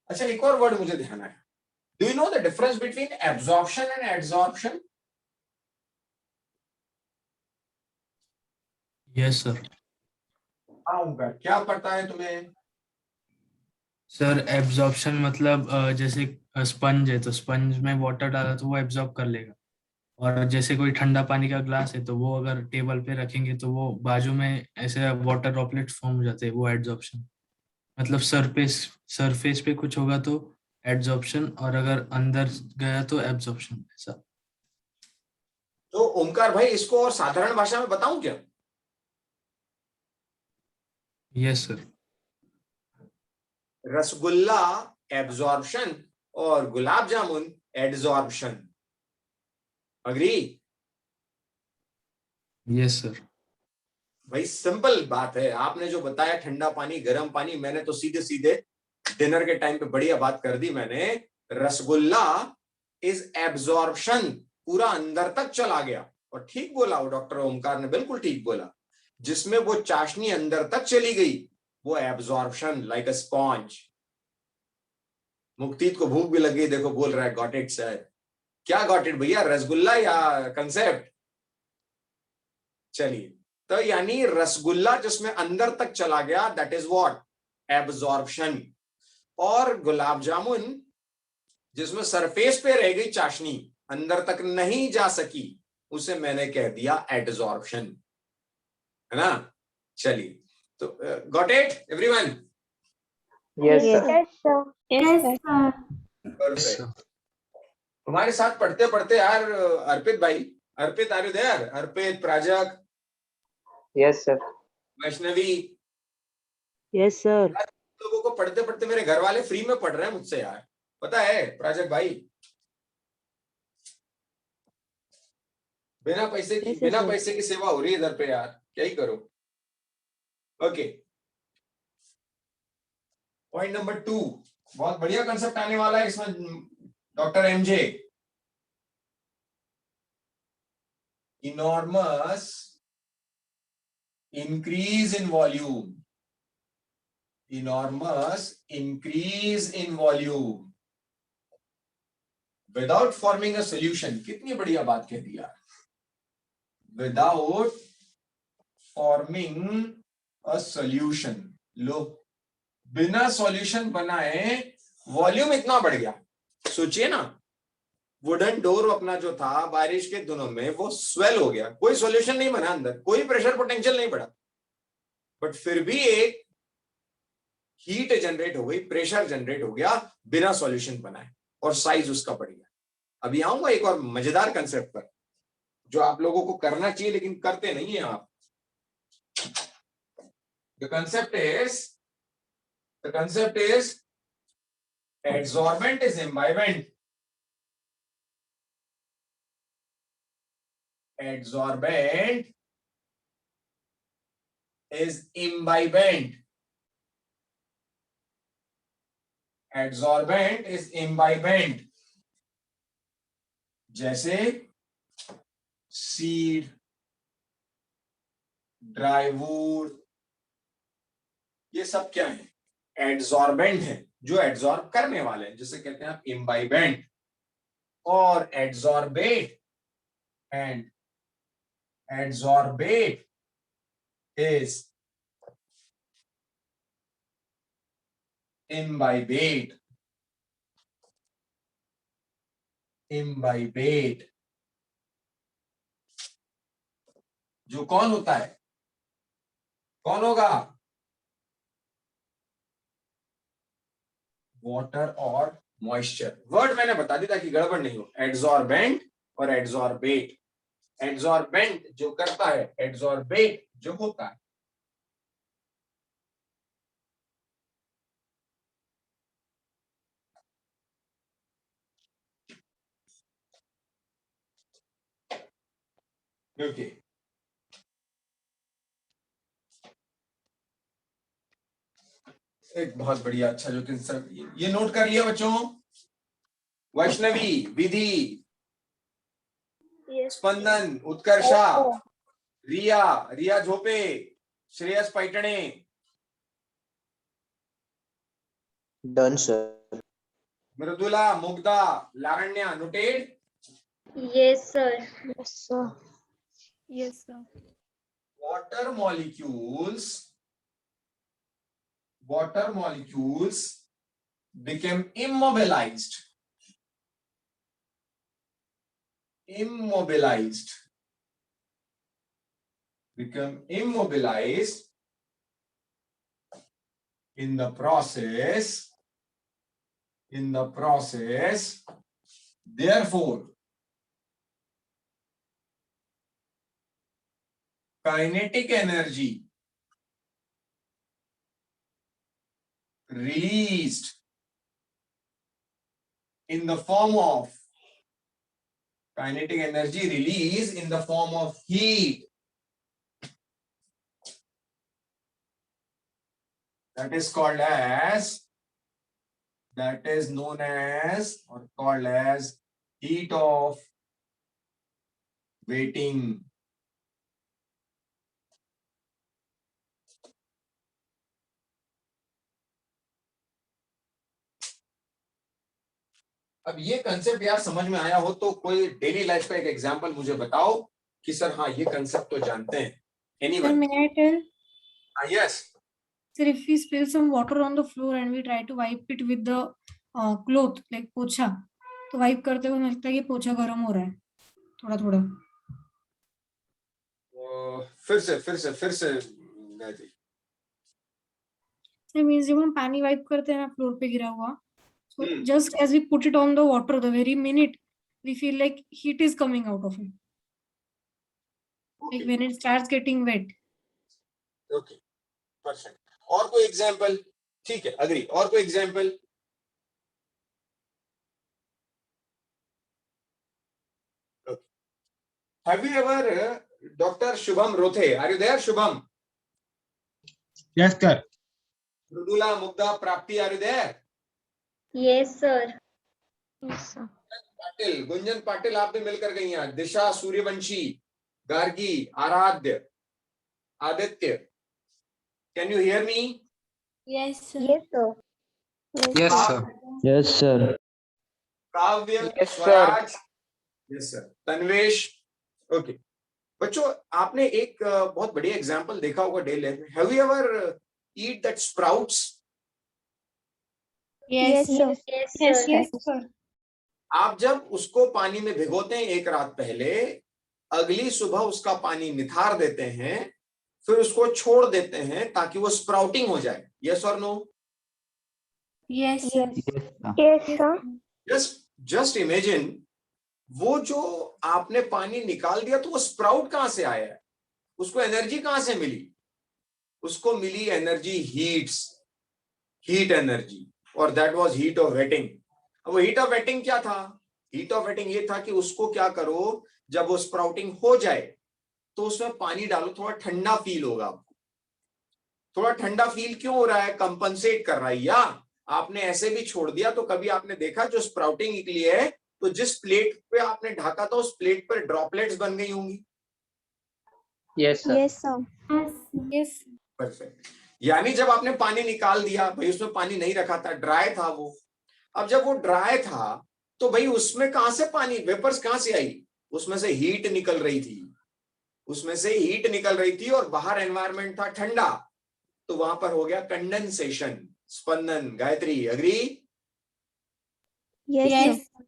Speaker 1: अच्छा, एक और वर्ड मुझे ध्यान आया. Do you know the difference between absorption and adsorption?
Speaker 6: Yes, sir.
Speaker 1: आऊंगा, क्या पता है तुम्हें?
Speaker 6: सर एब्जॉर्प्शन मतलब जैसे स्पंज है तो स्पंज में वाटर डाला तो वो एब्जॉर्ब कर लेगा, और जैसे कोई ठंडा पानी का ग्लास है तो वो अगर टेबल पे रखेंगे तो वो बाजू में ऐसे वाटर ड्रॉपलेट्स फॉर्म हो जाते हैं, वो एब्जॉर्प्शन. मतलब सरफेस पे कुछ होगा तो एब्जॉर्प्शन, और अगर अंदर गया तो एब्जॉर्प्शन. ऐसा.
Speaker 1: तो ओमकार भाई, इसको और साधारण भाषा में बताऊं क्या?
Speaker 6: Yes sir.
Speaker 1: रसगुल्ला एब्जॉर्प्शन और gulab jamun adsorption. Agree?
Speaker 6: Yes sir.
Speaker 1: भाई सिंपल बात है. आपने जो बताया ठंडा पानी, गर्म पानी, मैंने तो सीधे सीधे डिनर के टाइम पे बढ़िया बात कर दी मैंने. रसगुल्ला इज एब्जॉर्प्शन, पूरा अंदर तक चला गया. और ठीक बोला वो डॉक्टर ओमकार ने, बिल्कुल ठीक बोला. जिसमें वो चाशनी अंदर तक चली गई वो एब्जॉर्प्शन, लाइक अ स्पॉन्ज. मुक्तित को भूख भी लगी, देखो बोल रहा है गॉट इट सर. क्या गॉट इट भैया, रसगुल्ला या कंसेप्ट? चलिए, तो यानी रसगुल्ला जिसमें अंदर तक चला गया, दैट इज व्हाट? एब्जॉर्प्शन. और गुलाब जामुन जिसमें सरफेस पे रह गई चाशनी, अंदर तक नहीं जा सकी, उसे मैंने कह दिया एडजॉर्प्शन, है ना? चलिए, तो got it everyone?
Speaker 7: Yes, sir.
Speaker 9: Yes, sir.
Speaker 3: Yes, sir.
Speaker 1: Perfect. हमारे साथ पढ़ते पढ़ते यार अर्पित भाई, Arpit are you there? Arpit, Prajak,
Speaker 7: Yes, sir.
Speaker 1: Vaishnavi,
Speaker 4: Yes, sir.
Speaker 1: लोगों को पढ़ते पढ़ते मेरे घर वाले फ्री में पढ़ रहे हैं मुझसे यार, पता है प्राजक भाई? बिना पैसे की,
Speaker 4: Yes, yes,
Speaker 1: बिना
Speaker 4: sir.
Speaker 1: पैसे की सेवा हो रही है इधर पे यार, क्या ही करो. ओके, पॉइंट नंबर 2, बहुत बढ़िया कंसेप्ट आने वाला है इसमें doctor MJ. Enormous increase in volume. enormous increase in volume without forming a solution. कितनी बढ़िया बात कह दी यार. Without forming a solution. लो, बिना सॉल्यूशन बनाए वॉल्यूम इतना बढ़ गया. सोचिए ना, वुडन डोर अपना जो था बारिश के दिनों में वो स्वेल हो गया, कोई सॉल्यूशन नहीं बना अंदर, कोई प्रेशर पोटेंशियल नहीं बढ़ा, बट फिर भी एक हीट जनरेट हो गई, प्रेशर जनरेट हो गया बिना सॉल्यूशन बनाए, और साइज उसका बढ़ गया. अभी आऊंगा एक और मजेदार कंसेप्ट पर जो आप लोगों को करना चाहिए लेकिन करते नहीं है आप. The concept is Adsorbent is imbibant. Adsorbent is imbibant. Adsorbent is imbibant. जैसे सीड, ड्राई वूड, ये सब क्या है? एड्सॉर्बेंट है, जो एड्सॉर्ब करने वाले हैं, जिसे कहते हैं आप इम्बाइबेंट और adsorbate. And adsorbate is imbibate. Imbibate जो कौन होता है? कौन होगा? वाटर और मॉइस्चर। वर्ड मैंने बता दी ताकि गड़बड़ नहीं हो। एड्सॉर्बेंट और एड्सॉर्बेट। एड्सॉर्बेंट जो करता है, एड्सॉर्बेट जो होता है। ओके, एक बहुत बढ़िया, अच्छा जो कि सर ये नोट कर लिया बच्चों। Vaishnavi, Vidhi, Spandan, Utkarsha, Riya, Riya Zope, Shreyas Paithane,
Speaker 2: done sir.
Speaker 1: Mridula, Mugdha, Lavanya, noted?
Speaker 3: Yes, sir.
Speaker 9: Yes, sir.
Speaker 3: Yes, sir.
Speaker 1: Water molecules became immobilized. Become immobilized in the process. Therefore, kinetic energy released in the form of heat, that is known as or called as heat of waiting. अब ये कंसेप्ट यार समझ में आया हो तो कोई डेली लाइफ का एक एग्जांपल मुझे बताओ कि सर हाँ ये कंसेप्ट तो जानते हैं।
Speaker 5: Sir,
Speaker 1: anyone?
Speaker 5: may I tell?
Speaker 1: Yes.
Speaker 5: Sir, if we spill some water on the floor and we try to wipe it with the cloth like पोछा, तो वाइप करते हुए लगता है कि पोछा गर्म हो रहा है थोड़ा थोड़ा।
Speaker 1: फिर से गायत्री।
Speaker 5: That means जब हम पानी वाइप करते हैं ना फ्लोर पे गिरा हुआ, so just as we put it on the water, the very minute we feel like heat is coming out of it, like when it starts getting wet.
Speaker 1: Okay, perfect. और कोई एग्जांपल? ठीक है, अग्री। और कोई example? Have you ever, Dr. Shubham Rothe, are you there, Shubham?
Speaker 6: Yes, sir.
Speaker 1: Mridula, Mugdha, Prapti, are you there?
Speaker 3: Yes, sir.
Speaker 9: Yes, sir.
Speaker 1: Patil, Gunjan Patil, आप भी मिलकर गई हैं। दिशा, सूर्यवंशी, गार्गी, आराध्य, Aditya, can you hear me?
Speaker 3: Yes, sir.
Speaker 9: Yes, sir.
Speaker 2: Yes sir.
Speaker 4: Yes, sir.
Speaker 1: काव्य,
Speaker 7: Yes, sir.
Speaker 1: Swaraj, yes sir, Tanvesh. Okay बच्चों, आपने एक बहुत बढ़िया एग्जांपल देखा होगा डेली लाइफ में। Have you ever eat that sprouts?
Speaker 9: Yes, sir.
Speaker 3: Yes,
Speaker 5: Yes,
Speaker 3: sir.
Speaker 5: sir.
Speaker 1: आप जब उसको पानी में भिगोते हैं एक रात पहले, अगली सुबह उसका पानी निथार देते हैं, फिर उसको छोड़ देते हैं ताकि वो स्प्राउटिंग हो जाए। यस और no?
Speaker 3: Yes, sir.
Speaker 9: Yes, sir.
Speaker 1: Just imagine, वो जो आपने पानी निकाल दिया तो वो स्प्राउट कहां से आया है? उसको एनर्जी कहां से मिली? उसको मिली एनर्जी हीट एनर्जी। और that was heat of waiting. अब वो हीट ऑफ वेटिंग क्या था? हीट ऑफ वेटिंग ये था कि उसको क्या करो, जब वो स्प्राउटिंग हो जाए तो उसमें पानी डालो, थोड़ा ठंडा फील होगा आपको। थोड़ा ठंडा फील क्यों हो रहा है? कंपनसेट कर रहा है। या आपने ऐसे भी छोड़ दिया तो कभी आपने देखा जो स्प्राउटिंग निकली है तो जिस प्लेट पे आपने ढका था उस प्लेट पर ड्रॉपलेट्स बन गई होंगी।
Speaker 7: Yes, sir.
Speaker 9: Yes, sir.
Speaker 5: Yes.
Speaker 1: Perfect. यानी जब आपने पानी निकाल दिया, भाई उसमें पानी नहीं रखा था, ड्राई था वो। अब जब वो ड्राई था तो भाई उसमें कहां से पानी, वेपर्स कहां से आई? उसमें से हीट निकल रही थी, उसमें से हीट निकल रही थी और बाहर एनवायरनमेंट था ठंडा, तो वहां पर हो गया condensation, Spandan. Gayatri agree?
Speaker 9: Yes,
Speaker 3: Yes.
Speaker 9: sir.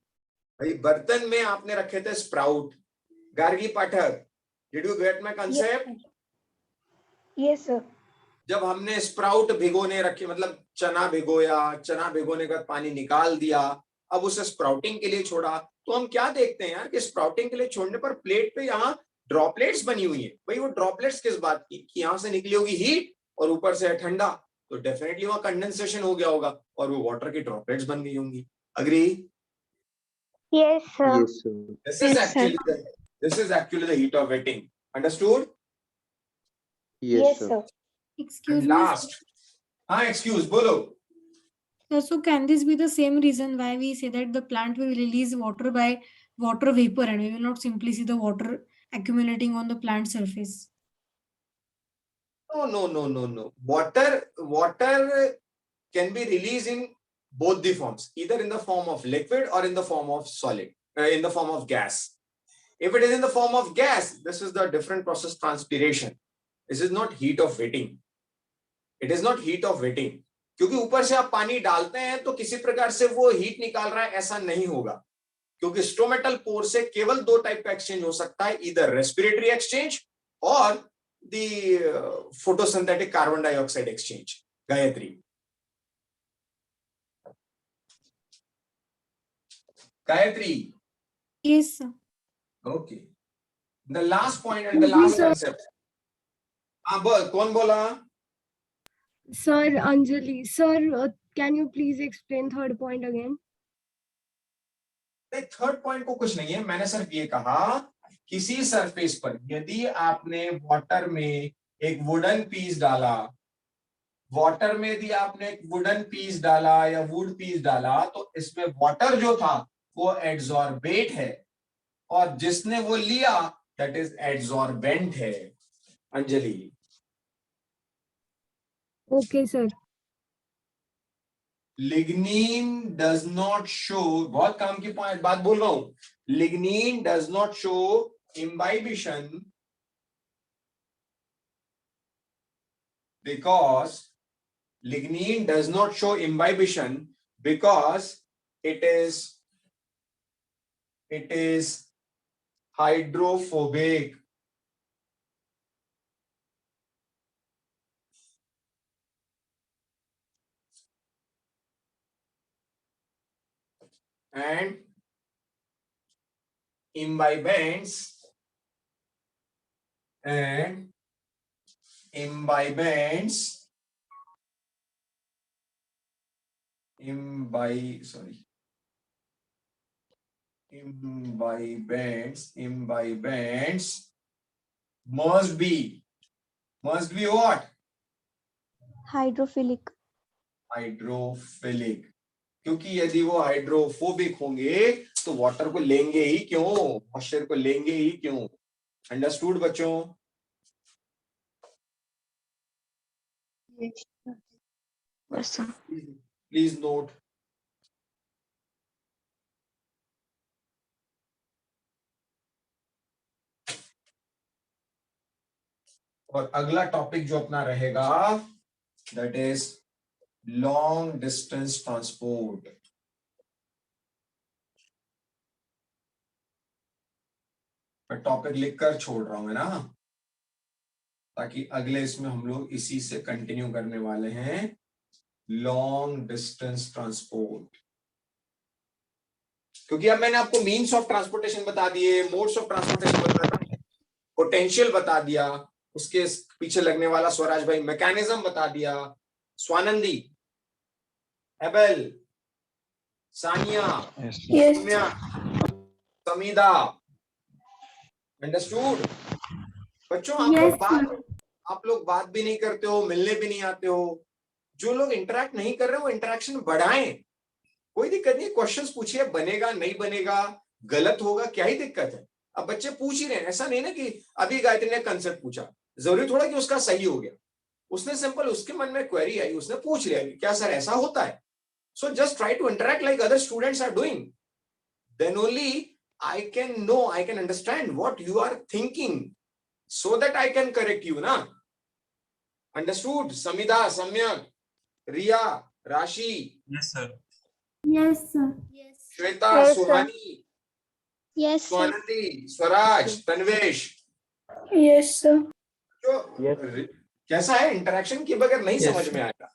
Speaker 1: भाई बर्तन में आपने रखे थे sprout. Gargi Pathak, did you get my concept?
Speaker 9: Yes, sir.
Speaker 1: जब हमने स्प्राउट भिगोने रखे, मतलब चना भिगोया, चना भिगोने का पानी निकाल दिया, अब उसे स्प्राउटिंग के लिए छोड़ा, तो हम क्या देखते हैं यार कि स्प्राउटिंग के लिए छोड़ने पर प्लेट पे यहाँ ड्रॉपलेट्स बनी हुई है। भाई वो ड्रॉपलेट्स किस बात की? कि यहाँ से निकली होगी हीट और ऊपर से है ठंडा, तो डेफिनेटली वहां कंडेंसेशन हो गया होगा और वो वाटर की ड्रॉपलेट्स बन गई होंगी। Agree?
Speaker 9: Yes, sir.
Speaker 2: Yes, sir.
Speaker 1: This is actually the heat of wetting. Understood?
Speaker 2: Yes, sir.
Speaker 5: Excuse
Speaker 1: And
Speaker 5: me.
Speaker 1: last, excuse, बोलो।
Speaker 5: Sir, so can this be the same reason why we say that the plant will release water by water vapor and we will not simply see the water accumulating on the plant surface?
Speaker 1: No. Water can be released in both the forms, either in the form of liquid or in the form of solid, in the form of gas. If it is in the form of gas, this is the different process, transpiration. This is not heat of wetting. It is not heat of wetting. क्योंकि ऊपर से आप पानी डालते हैं तो किसी प्रकार से वो हीट निकाल रहा है, ऐसा नहीं होगा। क्योंकि स्टोमेटल पोर से केवल दो टाइप का एक्सचेंज हो सकता है, इधर रेस्पिरेटरी एक्सचेंज और the photosynthetic carbon dioxide exchange. Gayatri? Gayatri?
Speaker 5: Yes, sir.
Speaker 1: Okay. The last point and the last concept. बोल, कौन बोला?
Speaker 3: Sir, Anjali. Sir, can you please explain third point again?
Speaker 1: Third point को कुछ नहीं है, मैंने सिर्फ ये कहा किसी सरफेस पर यदि आपने वाटर में एक वुडन पीस डाला, वाटर में यदि आपने एक वुडन पीस डाला या वुड पीस डाला, तो इसमें वाटर जो था वो एड्सॉर्बेट है और जिसने वो लिया दैट इज एड्सॉर्बेंट है। Anjali?
Speaker 3: Okay, sir.
Speaker 1: Lignin does not show, बहुत काम की बात बोल रहा हूं, lignin does not show imbibition because lignin does not show imbibition because it is hydrophobic. And imbibants must be what?
Speaker 9: Hydrophilic.
Speaker 1: Hydrophilic. क्योंकि यदि वो हाइड्रोफोबिक होंगे तो वाटर को लेंगे ही क्यों, मॉइस्चर को लेंगे ही क्यों। अंडरस्टूड बच्चों?
Speaker 3: Yes, sir.
Speaker 1: Please note. और अगला टॉपिक जो अपना रहेगा that is long distance transport. मैं टॉपिक लिखकर छोड़ रहा हूं, है ना, ताकि अगले इसमें हम लोग इसी से कंटिन्यू करने वाले हैं, लॉन्ग डिस्टेंस ट्रांसपोर्ट। क्योंकि अब मैंने आपको मीन्स ऑफ ट्रांसपोर्टेशन बता दिए, मोड्स ऑफ ट्रांसपोर्टेशन बता दिए, पोटेंशियल बता दिया, उसके पीछे लगने वाला स्वराज भाई मैकेनिज्म बता दिया, Swanandi Abel, Sania,
Speaker 3: Yes.
Speaker 1: Soumya, Samida. Understood? बच्चों
Speaker 3: Yes,
Speaker 1: आप लोग बात भी नहीं करते हो, मिलने भी नहीं आते हो. जो लोग इंटरेक्ट नहीं कर रहे वो इंटरेक्शन बढ़ाएं. कोई दिक्कत नहीं, क्वेश्चंस पूछिए, बनेगा नहीं बनेगा, गलत होगा, क्या ही दिक्कत है. अब बच्चे पूछ ही रहे हैं, ऐसा नहीं ना कि अभी गायत्री ने कंसेप्ट पूछा, जरूरी थोड़ा कि उसका सही हो गया. उसने सिंपल, उसके मन में क्वेरी आई, उसने पूछ लिया कि क्या सर ऐसा होता है. So just try to interact like other students are doing, then only I can know, I can understand what you are thinking, so that I can correct you, na? Understood? Samida, Samyak, Riya, Rashi,
Speaker 8: Yes, sir.
Speaker 3: Yes, sir.
Speaker 1: Shweta,
Speaker 9: Yes, sir.
Speaker 1: Suhani,
Speaker 9: Yes, sir.
Speaker 1: Swanandi, Swaraj, Tanvesh.
Speaker 3: Yes, sir.
Speaker 1: जो कैसा है इंटरेक्शन के बगैर नहीं
Speaker 7: Yes,
Speaker 1: समझ में आएगा.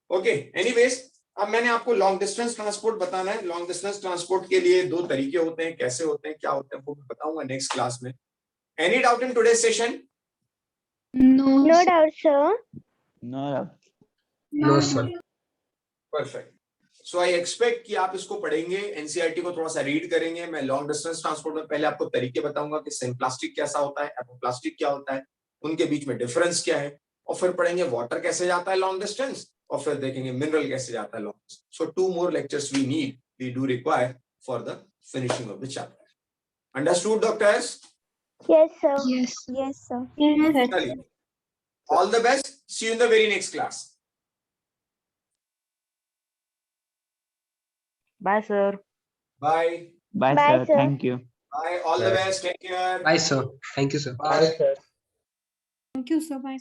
Speaker 1: ओके, एनीवेज, अब मैंने आपको लॉन्ग डिस्टेंस ट्रांसपोर्ट बताना है. लॉन्ग डिस्टेंस ट्रांसपोर्ट के लिए दो तरीके होते हैं, कैसे होते हैं, क्या होते हैं, वो मैं बताऊंगा नेक्स्ट क्लास में. Any doubt in today session?
Speaker 3: No.
Speaker 9: No doubt, sir.
Speaker 7: No, sir.
Speaker 1: Perfect. So I expect कि आप इसको पढ़ेंगे, एनसीईआरटी को थोड़ा सा रीड करेंगे. मैं लॉन्ग डिस्टेंस ट्रांसपोर्ट में पहले आपको तरीके बताऊंगा कि सिंप्लास्टिक कैसा होता है, एपोप्लास्टिक क्या होता है, उनके बीच में डिफरेंस क्या है, और फिर पढ़ेंगे वाटर कैसे जाता है लॉन्ग डिस्टेंस, और फिर देखेंगे मिनरल कैसे जाता है long distance. So 2 more lectures we do require for the finishing of the chapter. Understood, doctors?
Speaker 9: Yes, sir.
Speaker 3: Yes.
Speaker 9: Yes, sir.
Speaker 3: Yes.
Speaker 1: चलिए, all the best. See you in the very next class.
Speaker 4: Bye, sir.
Speaker 1: Bye.
Speaker 9: Bye, sir.
Speaker 4: you.
Speaker 1: Bye. All the best. Take care.
Speaker 7: Bye, sir. Thank you, sir.
Speaker 1: Bye.
Speaker 5: Thank you, sir. Bye.